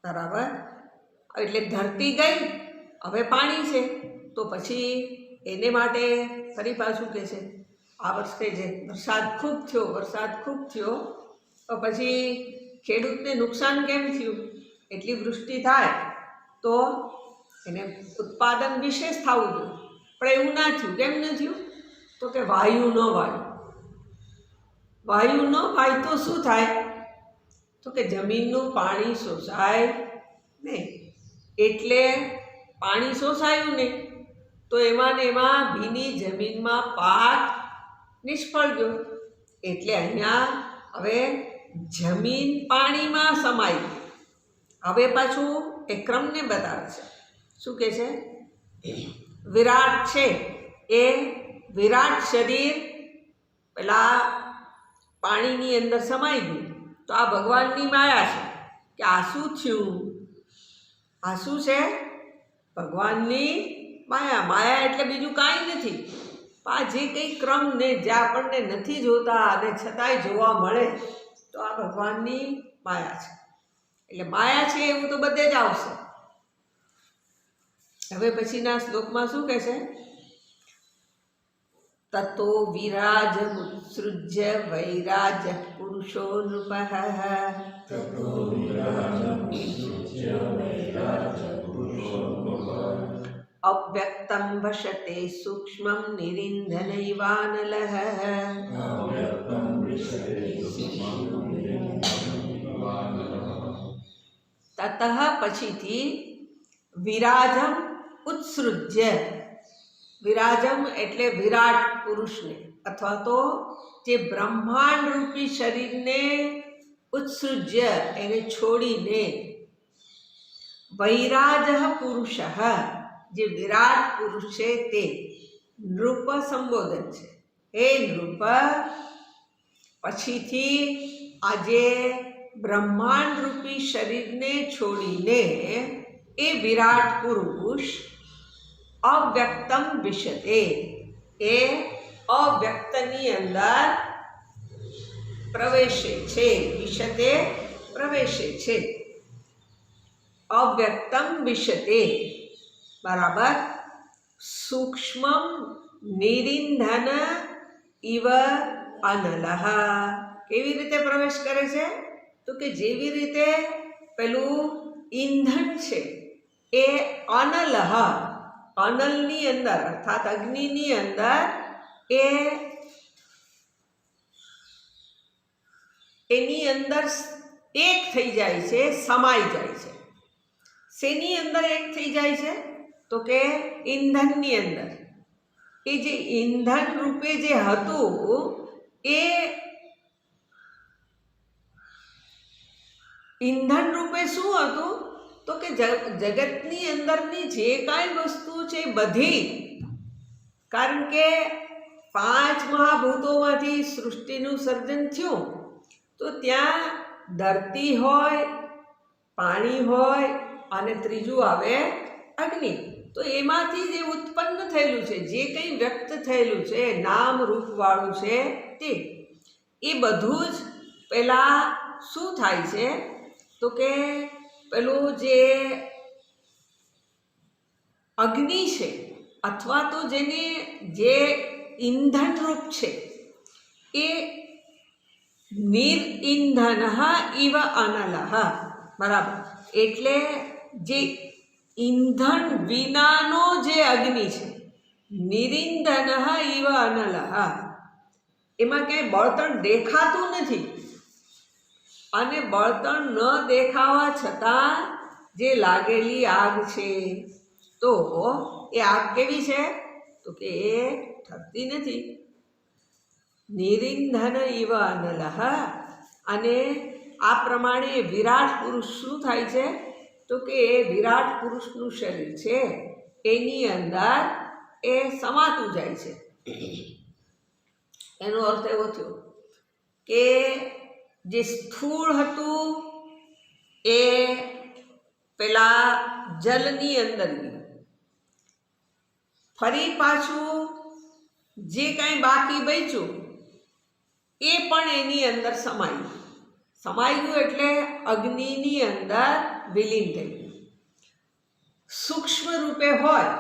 બરાબર. એટલે ધરતી ગઈ, હવે પાણી છે. તો પછી એને માટે ફરી પાછું કહે છે આ વર્ષે જે વરસાદ ખૂબ થયો તો પછી ખેડૂતને નુકસાન કેમ થયું? એટલી વૃષ્ટિ થાય તો એને ઉત્પાદન વિશેષ થવું જોઈએ, પણ એવું ના થયું. કેમ ન થયું? તો કે વાયુ ન વાય તો શું થાય? તો કે જમીનનું પાણી શોષાય નહીં. એટલે પાણી શોષાયું નહીં તો એમાં ને એમાં ભીની જમીનમાં પાક નિષ્ફળ ગયો. એટલે અહીંયા હવે જમીન પાણીમાં સમાઈ ગઈ. હવે પાછું એ ક્રમને બતાવે છે. શું કહે છે? વિરાટ છે એ વિરાટ શરીર પેલા પાણીની અંદર સમાઈ ગયું. તો આ ભગવાનની માયા છે કે આ શું થયું? આ શું છે? ભગવાનની માયા એટલે બીજું કાંઈ નથી. આ જે કંઈ ક્રમ ને જે આપણને નથી જોતા અને છતાંય જોવા મળે તો આ ભગવાનની માયા છે. એટલે માયા છે એવું તો બધે જ આવશે. હવે પછીના શ્લોકમાં શું કહે છે? તતો વિરાજમુત્સૃજ્ય વૈરાજ પુરુષો નૃપઃ અવ્યક્તમ વશતે સૂક્ષ્મં નિરિંધનૈવાનલઃ. તતઃ પછીથી વિરાજમ ઉત્સૃજ્ય. વિરાજમ એટલે વિરાટ પુરુષને અથવા તો જે બ્રહ્માંડ રૂપી શરીરને ઉત્સૃજ્ય એને છોડીને વૈરાજ પુરુષ જે વિરાટ પુરુષ છે તે નૃપ સંબોધન છે. હે નૃપ, પછીથી આજે બ્રહ્માંડ રૂપી શરીરને છોડીને એ વિરાટ પુરુષ અવ્યક્તમ વિશતે એ અવ્યક્તની અંદર પ્રવેશે છે. વિશતે પ્રવેશે છે. અવ્યક્તમ વિશતે બરાબર. સૂક્ષ્મમ નિરિંધન ઇવ અનલઃ. કેવી રીતે પ્રવેશ કરે છે? તો કે જેવી રીતે પેલું ઈંધણ છે એ અનલઃ અનલની અંદર અર્થાત અગ્નિની અંદર એની અંદર એક થઈ જાય છે, સમાઈ જાય છે. શેની અંદર એક થઈ જાય છે? તો કે ઈંધણની અંદર. એ જે ઈંધણ રૂપે જે હતું એ ઈંધણ રૂપે શું હતું? તો કે જગતની અંદરની જે કાંઈ વસ્તુ છે બધી, કારણ કે 5 મહાભૂતોમાંથી સૃષ્ટિનું સર્જન થયું તો ત્યાં ધરતી હોય, પાણી હોય અને ત્રીજું આવે અગ્નિ. તો એમાંથી જે ઉત્પન્ન થયેલું છે, જે કંઈ વ્યક્ત થયેલું છે, નામ રૂપવાળું છે તે એ બધું જ પહેલાં શું થાય છે? તો કે પેલું જે અગ્નિ છે અથવા તો જેને જે ઈંધણ રૂપ છે એ નિર્ઈંધન ઇવ અનલઃ. બરાબર. એટલે જે ઈંધણ વિનાનો જે અગ્નિ છે નિરિંધન ઇવ અનલઃ, એમાં ક્યાંય બળતણ દેખાતું નથી. અને બળતણ ન દેખાવા છતાં જે લાગેલી આગ છે તો એ આગ કેવી છે? તો કે એ ઠરતી નથી. નિરિંધન ઇવ અનલઃ. અને આ પ્રમાણે વિરાટ પુરુષ શું થાય છે? તો કે એ વિરાટ પુરુષનું શરીર છે એની અંદર એ સમાતું જાય છે. એનો અર્થ એવો થયો કે જે સ્થૂળ હતું એ પેલા જલની અંદર ગયું, ફરી પાછું જે કાંઈ બાકી બચ્યું એ પણ એની અંદર સમાઈ ગયું એટલે અગ્નિની અંદર વિલીન થઈ ગયું. સૂક્ષ્મ રૂપે હોય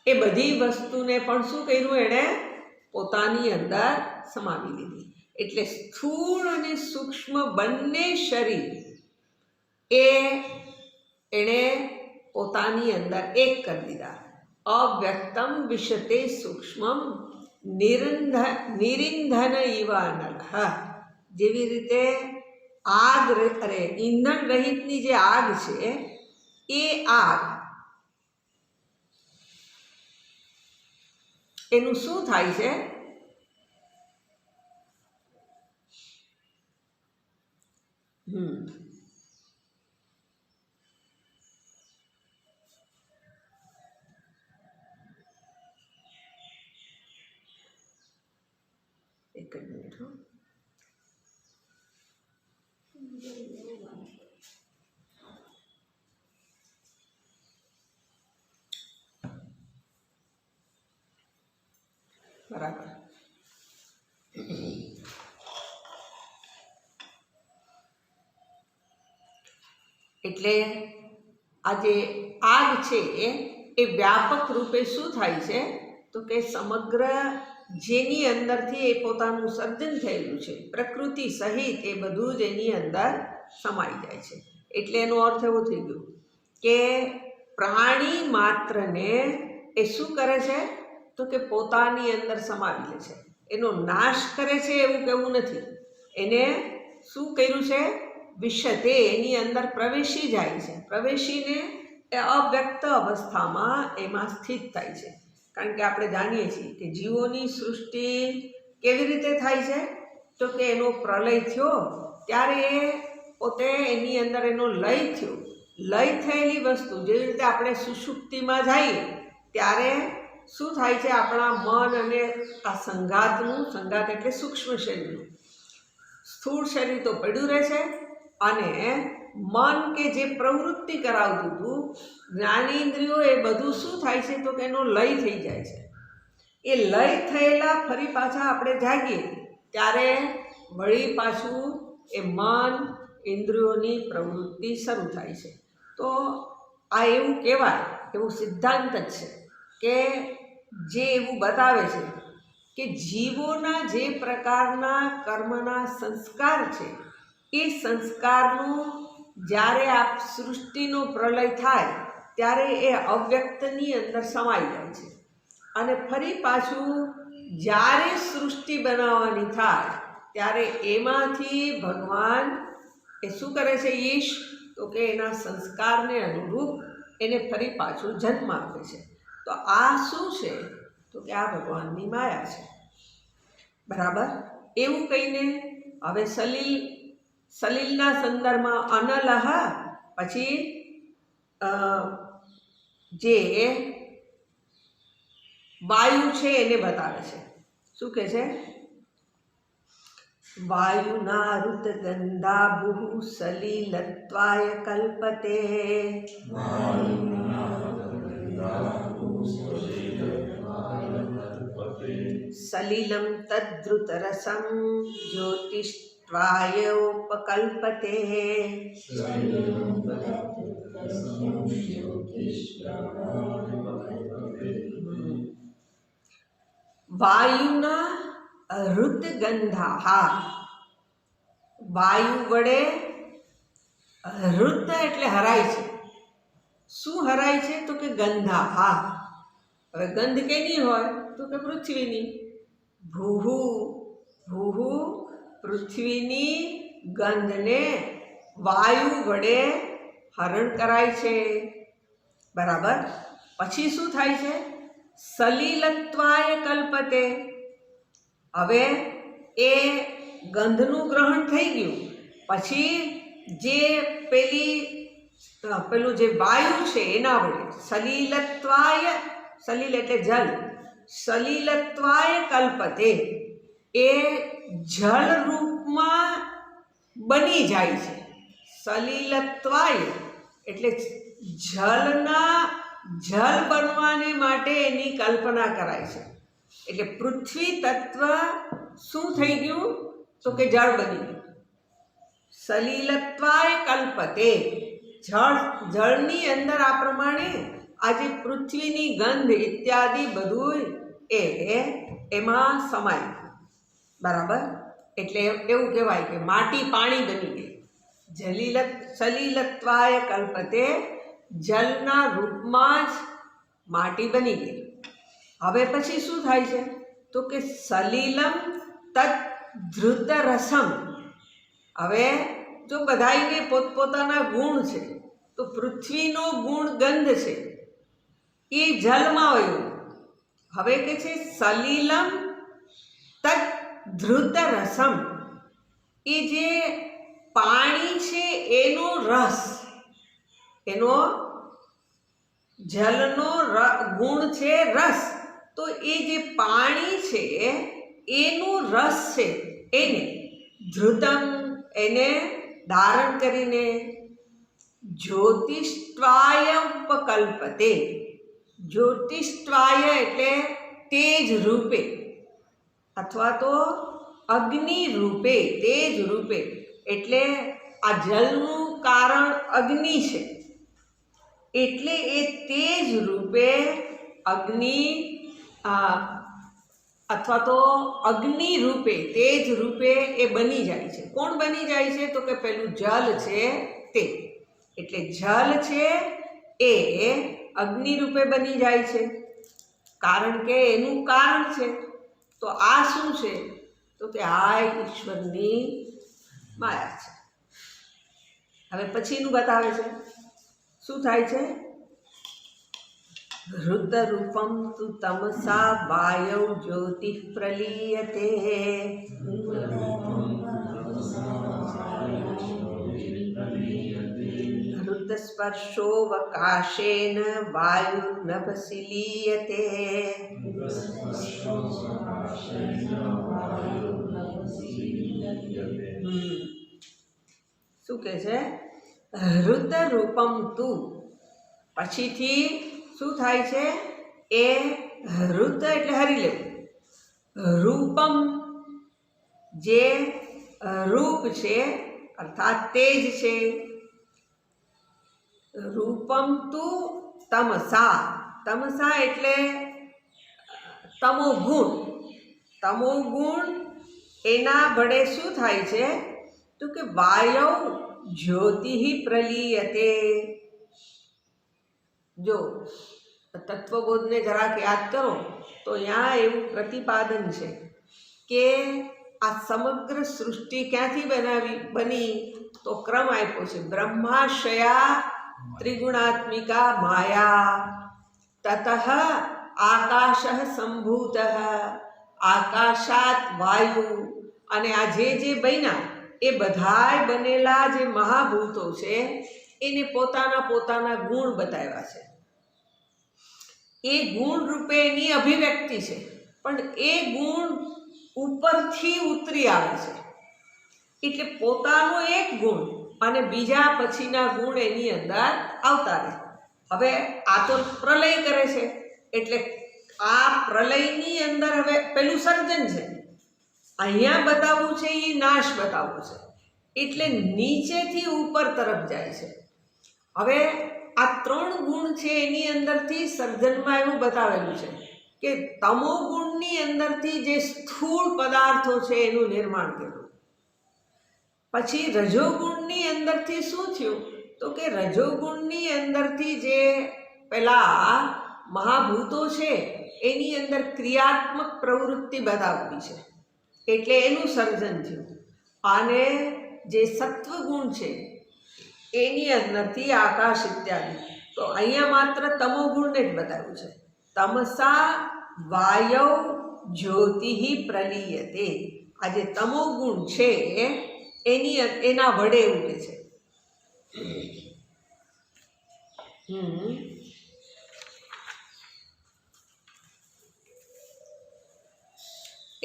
એ બધી વસ્તુને પણ શું કર્યું, એણે પોતાની અંદર સમાવી લીધી. એટલે સ્થૂળ અને સૂક્ષ્મ બંને શરીર એણે પોતાની અંદર એક કરી દીધા. અવ્યક્તમ વિશતે સૂક્ષ્મમ નિરિંધન ઇવ અનલઃ. જેવી રીતે ઈંધણ રહિતની જે આગ છે એ આગ એનું શું થાય છે, એક જ મિનિટ. બરાબર. એટલે આ જે આગ છે એ વ્યાપક રૂપે શું થાય છે તો કે સમગ્ર જેની અંદરથી એ પોતાનું સર્જન થયેલું છે પ્રકૃતિ સહિત એ બધું જ એની અંદર સમાઈ જાય છે. એટલે એનો અર્થ એવો થઈ ગયો કે પ્રાણી માત્રને એ શું કરે છે તો કે પોતાની અંદર સમાવી લે છે. એનો નાશ કરે છે એવું કહેવું નથી. એને શું કર્યું છે, વિશતે એની અંદર પ્રવેશી જાય છે. પ્રવેશીને એ અવ્યક્ત અવસ્થામાં એમાં સ્થિત થાય છે. કારણ કે આપણે જાણીએ છીએ કે જીવોની સૃષ્ટિ કેવી રીતે થાય છે તો કે એનો પ્રલય થયો ત્યારે એ પોતે એની અંદર એનો લય થયો. લય થયેલી વસ્તુ જેવી રીતે આપણે સુષુપ્તિમાં જઈએ ત્યારે શું થાય છે, આપણા મન અને આ સંઘાત એટલે સૂક્ષ્મ શરીરનું, સ્થૂળ શરીર તો પડ્યું રહે છે અને મન કે જે પ્રવૃત્તિ કરાવતું હતું જ્ઞાનેન્દ્રિયો એ બધું શું થાય છે તો કે એનો લય થઈ જાય છે. એ લય થયેલા ફરી પાછા આપણે જાગીએ ત્યારે વળી પાછું એ મન ઇન્દ્રિયોની પ્રવૃત્તિ શરૂ થાય છે. તો આ એવું કહેવાય, એવું સિદ્ધાંત જ છે કે જે એવું બતાવે છે કે જીવોના જે પ્રકારના કર્મના સંસ્કાર છે એ સંસ્કારનું જ્યારે આ સૃષ્ટિનો પ્રલય થાય ત્યારે એ અવ્યક્તની અંદર સમાઈ જાય છે અને ફરી પાછું જ્યારે સૃષ્ટિ બનાવવાની થાય ત્યારે એમાંથી ભગવાન એ શું કરે છે, ઈશ તો કે એના સંસ્કારને અનુરૂપ એને ફરી પાછું જન્મ આપે છે. તો આ શું છે તો કે આ ભગવાનની માયા છે. બરાબર. એવું કહીને હવે સલીલના સંદર્ભમાં અનલહ પછી જે વાયુ છે એને બતાવે છે. શું કહે છે, વાયુના ઋત ગંધાભુઃ સલિલત્વાય કલ્પતે સલિલમ તદ્રુતરસમ જ્યોતિષ્ટ્વાય ઉપકલ્પતે. વાયુના ઋતગંધા, વાયુ વડે ઋત એટલે હરાય છે. શું હરાય છે તો કે ગંધા. હવે ગંધ કેની હોય તો કે પૃથ્વીની. ભૂહુ પૃથ્વીની ગંધને વાયુ વડે હરણ કરાય છે. બરાબર. પછી શું થાય છે, સલિલત્વાય કલ્પતે. હવે એ ગંધનું ગ્રહણ થઈ ગયું પછી જે પેલું જે વાયુ છે એના વડે સલિલત્વાય, સલિલ એટલે જલ, સલિલત્વાય કલ્પતે એ જળ રૂપમાં બની જાય છે. સલિલત્વાય એટલે જળના જલ બનવાને માટે એની કલ્પના કરાય છે. એટલે પૃથ્વી તત્વ શું થઈ ગયું? તો કે જળ બની ગયું. સલિલત્વાય કલ્પતે, જળની અંદર આ પ્રમાણે આજે પૃથ્વીની ગંધ ઇત્યાદિ બધું એમાં સમાય. બરાબર? એટલે એવું કહેવાય કે માટી પાણી બની ગઈ. સલિલત્વાય કલ્પતે, જલના રૂપમાં જ માટી બની ગઈ. હવે પછી શું થાય છે? તો કે સલિલમ તત ધૃત રસમ. હવે જો બધાઈને પોતપોતાના ગુણ છે, તો પૃથ્વીનો ગુણ ગંધ છે, એ જલમાં આવ્યું. હવે કે છે સલિલમ તત ધૃત રસમ, એ જે પાણી છે એનો રસ, એનો જલનો ગુણ છે રસ. તો એ જે પાણી છે એનું રસ છે, એને ધૃતમ, એને ધારણ કરીને જ્યોતિષ્ટ્વાય ઉપકલ્પતે. જ્યોતિષ્ટ્વાય એટલે તેજ રૂપે, અથવા તો અગ્નિ રૂપે, તેજ રૂપે. એટલે આ જલનું કારણ અગ્નિ છે, એટલે એ તેજ રૂપે અગ્નિ, અથવા તો અગ્નિ રૂપે, તેજ રૂપે એ બની જાય છે. કોણ બની જાય છે? તો કે પેલું જલ છે તે. એટલે જલ છે એ અગ્નિ રૂપે બની જાય છે, કારણ કે એનું કારણ છે. તો આ શું છે? તો કે આ ઈશ્વરની માયા છે. હવે પછીનું બતાવે છે શું થાય છે? રુદ્રરૂપમ તુ તમસા વાયૌ જ્યોતિ પ્રલીયતે. રુદ્રસ્પર્શો વકાશેન વાયુર્નભસિલીયતે. શું કહે છે? રુદ્રરૂપમ તુ, પછીથી શું થાય છે? એ રુદ્ર એટલે હરી લેવું. રૂપમ, જે રૂપ છે અર્થાત તેજ છે. રૂપમ તુ તમસા, તમસા એટલે તમો ગુણ. તમો ગુણ એના વડે શું થાય છે? તો કે વાયૌ જ્યોતિ પ્રલીયતે. જો તત્વબોધને જરાક યાદ કરો તો ત્યાં એવું પ્રતિપાદન છે કે આ સમગ્ર સૃષ્ટિ ક્યાંથી બની? તો ક્રમ આપ્યો છે. બ્રહ્માશયા ત્રિગુણાત્મિકા માયા, તતઃ આકાશ સંભૂત, આકાશાત વાયુ. અને આ જે બન્યા એ બધાય બનેલા જે મહાભૂતો છે એને પોતાના ગુણ બતાવ્યા છે. એ ગુણ રૂપે એની અભિવ્યક્તિ છે, પણ એ ગુણ ઉપરથી ઉતરી આવે છે. એટલે પોતાનો એક ગુણ અને બીજા પછીના ગુણ એની અંદર આવતા રહે. હવે આ તો પ્રલય કરે છે, એટલે આ પ્રલયની અંદર હવે પેલું સર્જન છે, અહીંયા બતાવવું છે એ નાશ બતાવવું છે. એટલે નીચેથી ઉપર તરફ જાય છે. હવે આ ત્રણ ગુણ છે એની અંદરથી સર્જનમાં એવું બતાવેલું છે કે તમો ગુણની અંદરથી જે સ્થૂળ પદાર્થો છે એનું નિર્માણ કર્યું. પછી રજોગુણની અંદરથી શું થયું? તો કે રજોગુણની અંદરથી જે પેલા મહાભૂતો છે એની અંદર ક્રિયાત્મક પ્રવૃત્તિ બતાવવી છે, એટલે એનું સર્જન થયું. અને જે સત્વગુણ છે એની અંદરથી આકાશ ઇત્યાદિ. તો અહીંયા માત્ર તમોગુણને જ બતાવ્યું છે. તમસા વાયૌ જ્યોતિ પ્રલીયતે. આ જે તમોગુણ છે એના વડે ઉઠે છે.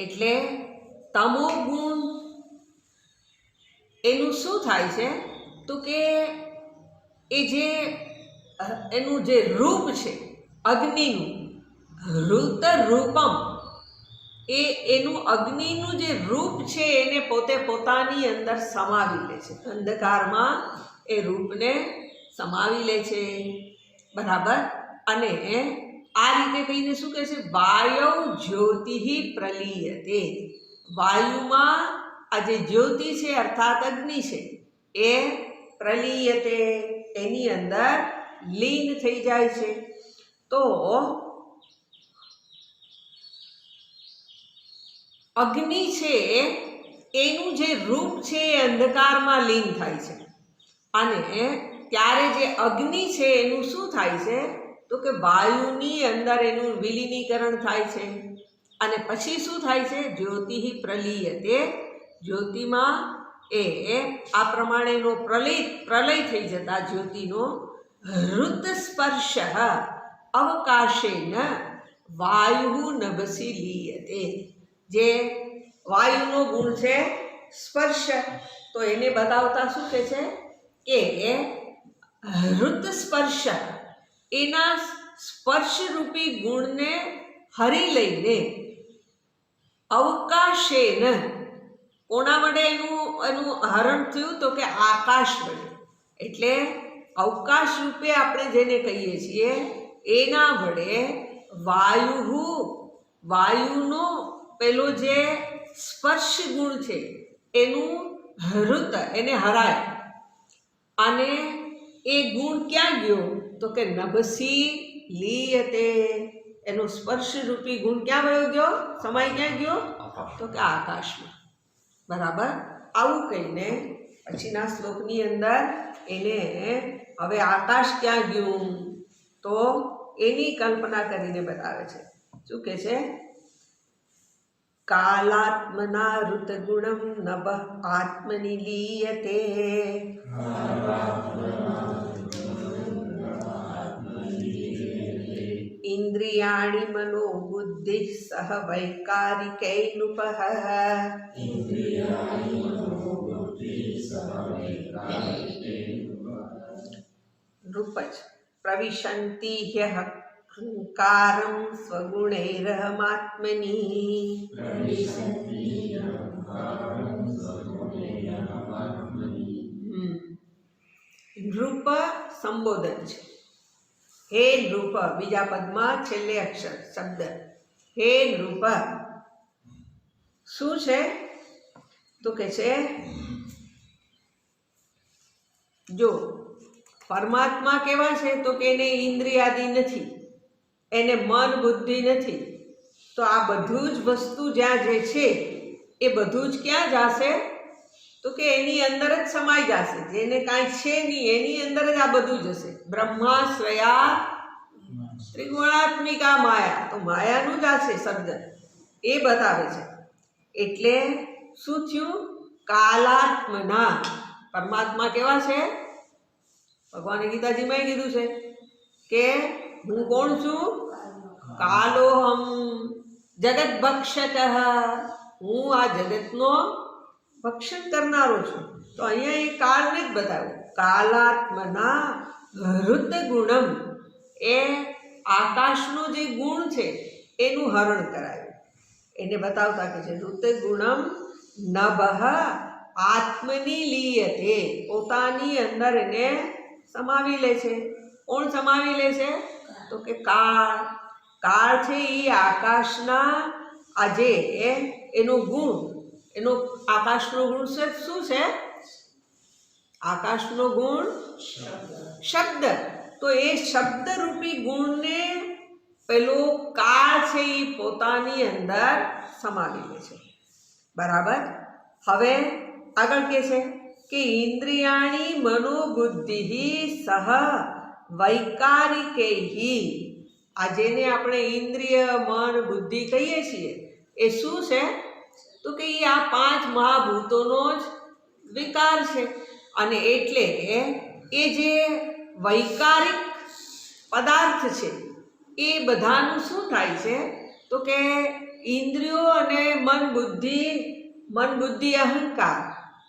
એટલે તમો ગુણ એનું શું થાય છે? તો કે એ જે એનું જે રૂપ છે અગ્નિનું, ઋત રૂપમ, એનું અગ્નિનું જે રૂપ છે એને પોતે પોતાની અંદર સમાવી લે છે. અંધકારમાં એ રૂપને સમાવી લે છે. બરાબર. અને આ રીતે કહીને શું કહે છે? વાયૌ જ્યોતિ પ્રલીયતે. વાયુમાં આ જે જ્યોતિ છે અર્થાત અગ્નિ છે એ પ્રલીયતે એની અંદર લીન થઈ જાય છે. તો અગ્નિ છે એનું જે રૂપ છે એ અંધકારમાં લીન થાય છે. અને ત્યારે જે અગ્નિ છે એનું શું થાય છે? તો કે વાયુની અંદર એનું વિલીનીકરણ થાય છે. અને પછી શું થાય છે? જ્યોતિ પ્રલીયતે. જ્યોતિમાં એ આ પ્રમાણેનો પ્રલય થઈ જતા જ્યોતિનો ઋત સ્પર્શ અવકાશેન વાયુ નભસી લીયતે. જે વાયુનો ગુણ છે સ્પર્શ, તો એને બતાવતા શું કહે છે કે ઋત સ્પર્શ, એના સ્પર્શરૂપી ગુણને હરી લઈને અવકાશેન, કોના વડે એનું હરણ થયું? તો કે આકાશ વડે. એટલે અવકાશ રૂપે આપણે જેને કહીએ છીએ એના વડે વાયુનો પેલો જે સ્પર્શ ગુણ છે એનું ઋત, એને હરાય. અને એ ગુણ ક્યાં ગયો? તો કે નભસી લીયતે. એનો સ્પર્શ રૂપી ગુણ ક્યાં વયો ગયો? સમાય ક્યાં ગયો? તો કે આકાશમાં. બરાબર. આવું કહીને પછીના શ્લોકની અંદર એને હવે આકાશ ક્યાં ગયું તો એની કલ્પના કરીને બતાવે છે. શું કહે છે? કાલાત્મના ઋતગુણમ નભ આત્મનિ લીયતે. ઇન્દ્રિયાણિ મનો બુદ્ધિ સહ વૈકારિકૈનુપઃ. નૃપજ પ્રવિશન્તિ હ્યહંકારં સ્વગુણૈરહમાત્મની. નૃપ સંબોધન છે. હે નૃપ, બીજા પદમાં છેલ્લે અક્ષર શબ્દ હે નૃપ. શું છે? તો કે છે જો પરમાત્મા કેવા છે? તો કે એને ઇન્દ્રિયાદિ નથી, એને મન બુદ્ધિ નથી. તો આ બધું જ વસ્તુ જ્યાં જે છે એ બધું જ ક્યાં જશે? તો કે એની અંદર જ સમાઈ જશે. જેને કાંઈ છે નહીં એની અંદર જ આ બધું જશે. બ્રહ્મા શ્રયા ત્રિગુણાત્મિકા માયા. તો માયાનું જ આ છે શબ્દ એ બતાવે છે. એટલે શું થયું? કાલાત્મના. પરમાત્મા કેવા છે? ભગવાને ગીતાજીમાં કીધું છે કે હું કોણ છું? કાલોહમ જગત ભક્ષક. હું આ જગતનો ભક્ષણ કરનારો છું. તો અહીંયા એ કાળને જ બતાવ્યું. કાલાત્મના ઋત ગુણમ, એ આકાશનો જે ગુણ છે એનું હરણ કરાયું. એને બતાવતા કે છે ઋત ગુણમ નભઃ આત્મની લીયતે. પોતાની અંદર એને સમાવી લે છે. કોણ સમાવી લે છે? તો કે કાળ છે એ આકાશના આજે એનો ગુણ, એનો આકાશનો ગુણ શું છે? આકાશનો ગુણ શબ્દ. તો એ શબ્દરૂપી ગુણને પેલો કાળ છે એ પોતાની અંદર સમાવી લે છે. બરાબર. હવે આગળ કહે છે કે ઇન્દ્રિયાણી મનોબુદ્ધિ સહ વૈકારિકૈ. આ જેને આપણે ઇન્દ્રિય મન બુદ્ધિ કહીએ છીએ એ શું છે? તો કે એ આ પાંચ મહાભૂતોનો જ વિકાર છે. અને એટલે એ જે વૈકારિક પદાર્થ છે એ બધાનું શું થાય છે? તો કે ઇન્દ્રિયો અને મન બુદ્ધિ અહંકાર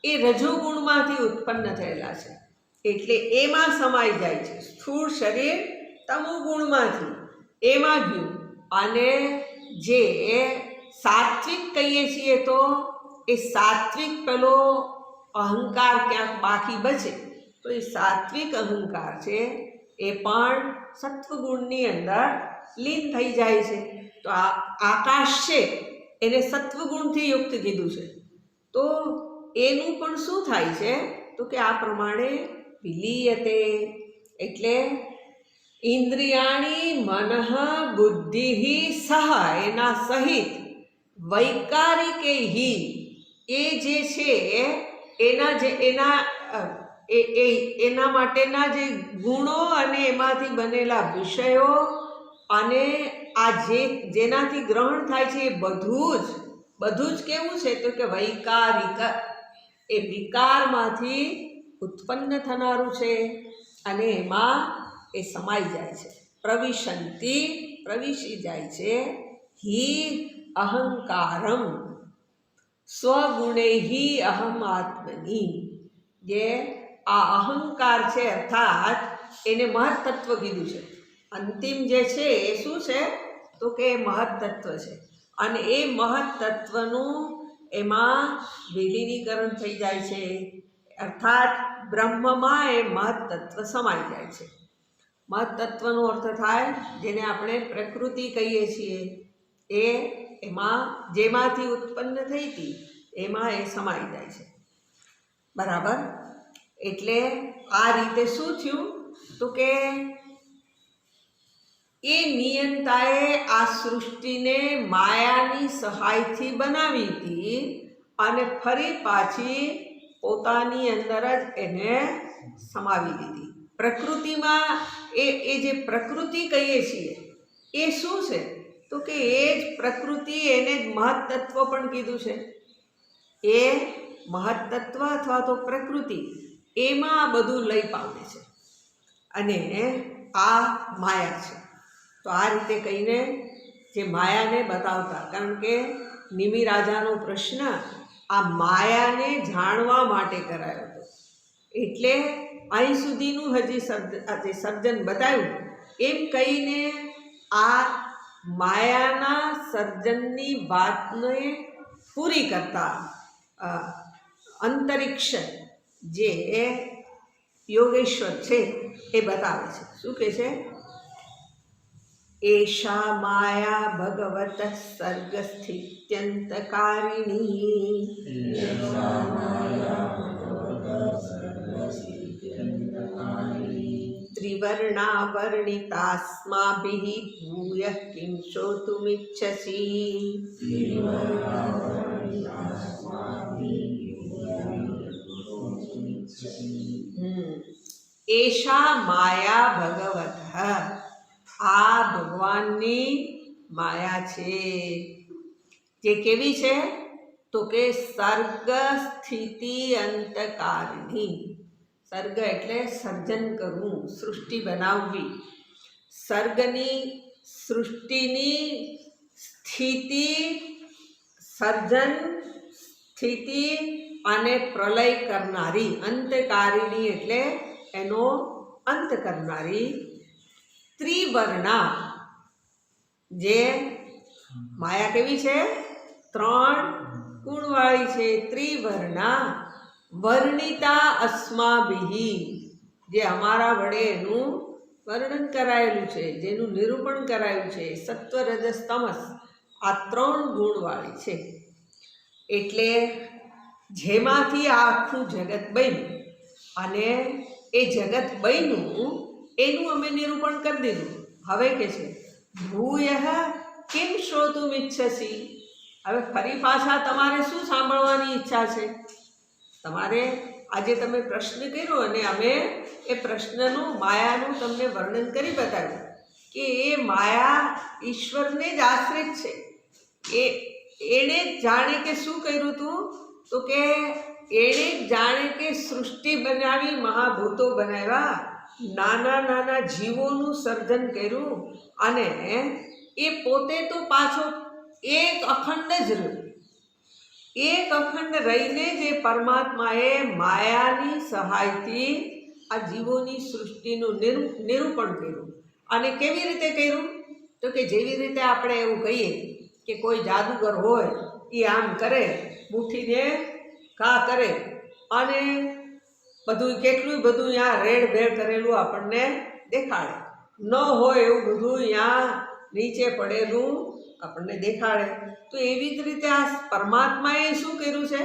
એ રજોગુણમાંથી ઉત્પન્ન થયેલા છે. એટલે એમાં સમાઈ જાય છે. સ્થૂળ શરીર તમો ગુણમાંથી એમાં ગયું, અને જે સાત્વિક કહીએ છીએ તો એ સાત્વિક પેલો અહંકાર ક્યાંક બાકી બચે તો એ સાત્વિક અહંકાર છે એ પણ સત્વગુણની અંદર લીન થઈ જાય છે. તો આ આકાશ છે એને સત્વગુણથી યુક્ત કીધું છે. તો એનું પણ શું થાય છે તો કે આ પ્રમાણે વિલીયતે, એટલે ઇન્દ્રિયાણી મનઃ બુદ્ધિ સહ એના સહિત વૈકારિકે હિ એ જે છે એના માટેના જે ગુણો અને એમાંથી બનેલા વિષયો અને આ જેનાથી ગ્રહણ થાય છે એ બધું જ કેવું છે તો કે વૈકારિક, એ વિકારમાંથી ઉત્પન્ન થનારું છે અને એમાં એ સમાઈ જાય છે. પ્રવિશી જાય છે. હિ અહંકારમ સ્વગુણૈહિ અહમ આત્મની, જે આ અહંકાર છે અર્થાત એને મહત્તત્વ કીધું છે. અંતિમ જે છે એ શું છે તો કે મહત્તત્વ છે, અને એ મહત્તત્વનું એમાં વિલીનીકરણ થઈ જાય છે, અર્થાત બ્રહ્મમાં એ મહત્તત્વ સમાઈ જાય છે. મહત્તત્વનો અર્થ થાય જેને આપણે પ્રકૃતિ કહીએ છીએ, એ એમાં જેમાંથી ઉત્પન્ન થઈ હતી એમાં એ સમાઈ જાય છે. બરાબર. એટલે આ રીતે શું થયું તો કે એ નિયંતાએ આ સૃષ્ટિને માયાની સહાયથી બનાવી હતી અને ફરી પાછી પોતાની અંદર જ એને સમાવી દીધી. પ્રકૃતિમાં એ જે પ્રકૃતિ કહીએ છીએ એ શું છે તો કે એ જ પ્રકૃતિ, એને જ મહત્તત્વ પણ કીધું છે. એ મહત્તત્વ અથવા તો પ્રકૃતિ એમાં આ બધું લઈ પામે છે અને આ માયા છે. તો આ રીતે કહીને જે માયાને બતાવતા, કારણ કે નિમિ રાજાનો પ્રશ્ન આ માયાને જાણવા માટે કરાયો હતો, એટલે અહીં સુધીનું હજી સર્જન બતાવ્યું એમ કહીને આ માયાના સર્જનની વાતને પૂરી કરતા અંતરિક્ષ જે યોગેશ્વર છે એ બતાવે છે. શું કહે છે? એષા માયા ભગવત સર્ગસ્થિત્યંતકારિણી ત્રિવર્ણા વર્ણિતાસ્માભિઃ ભૂયઃ કિં શ્રોતુમિચ્છસી. એષા માયા ભગવત, આ ભગવાનની માયા છે. જે કેવી છે તો કે સર્ગ સ્થિતિ અંતકારિણી. સર્ગ એટલે સર્જન કરવું, સૃષ્ટિ બનાવવી. સૃષ્ટિની સ્થિતિ, સર્જન, સ્થિતિ અને પ્રલય કરનારી. અંતકારિણી એટલે એનો અંત કરનારી. ત્રિવર્ણા, જે માયા કેવી છે? 3 ગુણવાળી છે. ત્રિવર્ણા વર્ણિતા અસ્માભિઃ, જે અમારા વડે એનું વર્ણન કરાયેલું છે, જેનું નિરૂપણ કરાયું છે. સત્વ રજસ તમસ આ 3 ગુણવાળી છે. એટલે જેમાંથી આ આખું જગત બન્યું અને એ જગત બન્યું એનું અમે નિરૂપણ કરી દીધું. હવે કે છે ભૂયઃ કિમ શ્રોતુમિચ્છસી. હવે ફરી પાછા તમારે શું સાંભળવાની ઈચ્છા છે? તમારે આજે તમે પ્રશ્ન કર્યો અને અમે એ પ્રશ્નનું, માયાનું તમને વર્ણન કરી બતાવ્યું કે એ માયા ઈશ્વરને જ આશ્રિત છે. એણે જ જાણે કે શું કર્યું હતું તો કે એણે જ જાણે કે સૃષ્ટિ બનાવી, મહાભૂતો બનાવ્યા, નાના નાના જીવોનું સર્જન કર્યું અને એ પોતે તો પાછો એક અખંડ જ રહ્યો. એક અખંડ રહીને જે પરમાત્માએ માયાની સહાયથી આ જીવોની સૃષ્ટિનું નિરૂપણ કર્યું. અને કેવી રીતે કર્યું? તો કે જેવી રીતે આપણે એવું કહીએ કે કોઈ જાદુગર હોય એ આમ કરે, મુઠ્ઠીને ઘા કરે અને બધું કેટલું બધું ત્યાં રેડ ભેડ કરેલું આપણને દેખાડે, ન હોય એવું બધું ત્યાં નીચે પડેલું આપણને દેખાડે. તો એવી જ રીતે આ પરમાત્માએ શું કર્યું છે?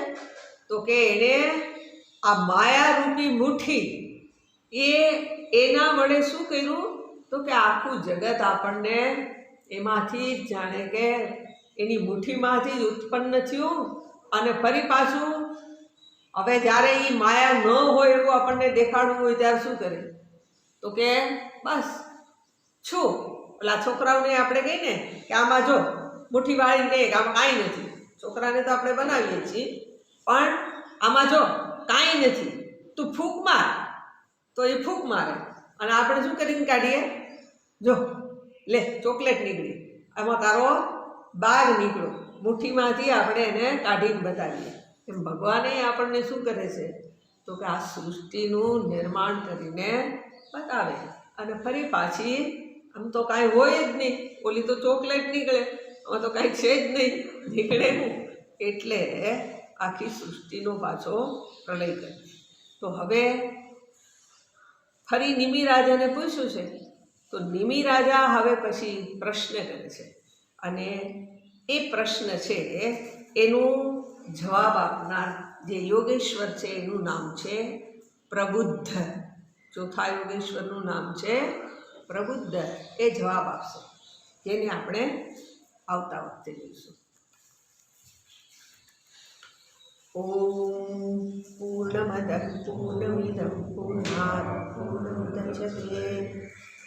તો કે એણે આ માયારૂપી મુઠ્ઠી એના વડે શું કર્યું? તો કે આખું જગત આપણને એમાંથી જ જાણે કે એની મુઠ્ઠીમાંથી જ ઉત્પન્ન થયું. અને ફરી પાછું હવે જ્યારે એ માયા ન હોય એવું આપણને દેખાડવું હોય ત્યારે શું કરે? તો કે બસ છું ઓલા છોકરાઓને આપણે કહીએ ને કે આમાં જો મુઠ્ઠી વાળીને કહીએ કે આમાં કાંઈ નથી. છોકરાને તો આપણે બનાવીએ છીએ, પણ આમાં જો કાંઈ નથી, તું ફૂંક માર, તો એ ફૂંક મારે અને આપણે શું કરીને કાઢીએ? જો લે ચોકલેટ નીકળી, આમાં તારો બાગ નીકળ્યો. મુઠ્ઠીમાંથી આપણે એને કાઢીને બતાવીએ. એમ ભગવાને આપણને શું કરે છે? તો કે આ સૃષ્ટિનું નિર્માણ કરીને બતાવે અને ફરી પાછી આમ તો કાંઈ હોય જ નહીં, ઓલી તો ચોકલેટ નીકળે, આમાં તો કાંઈ છે જ નહીં, નીકળે નહીં. એટલે આખી સૃષ્ટિનો પાછો પ્રલય કરે. તો હવે ફરી નિમિ રાજાને પૂછ્યું છે. તો નિમિ રાજા હવે પછી પ્રશ્ન કરે છે અને એ પ્રશ્ન છે એનું જવાબ આપનાર જે યોગેશ્વર છે એનું નામ છે પ્રબુદ્ધ. ચોથા યોગેશ્વરનું નામ છે પ્રબુદ્ધ. એ જવાબ આપશે, જેને આપણે આવતા વખતે જોઈશું. ઓમ પૂર્ણમદ પૂર્ણમિદં પૂર્ણાત પૂર્ણમુદચ્યતે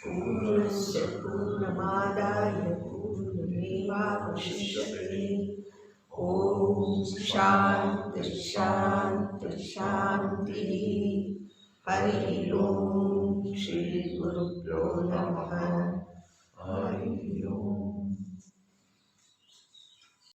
પૂર્ણસ્ય પૂર્ણમાદાય પૂર્ણમેવાવશિષ્યતે. ઓમ શાંતિ શાંતિ શાંતિ. હરિ ઓમ શ્રી ગુરુભ્યો નમઃ.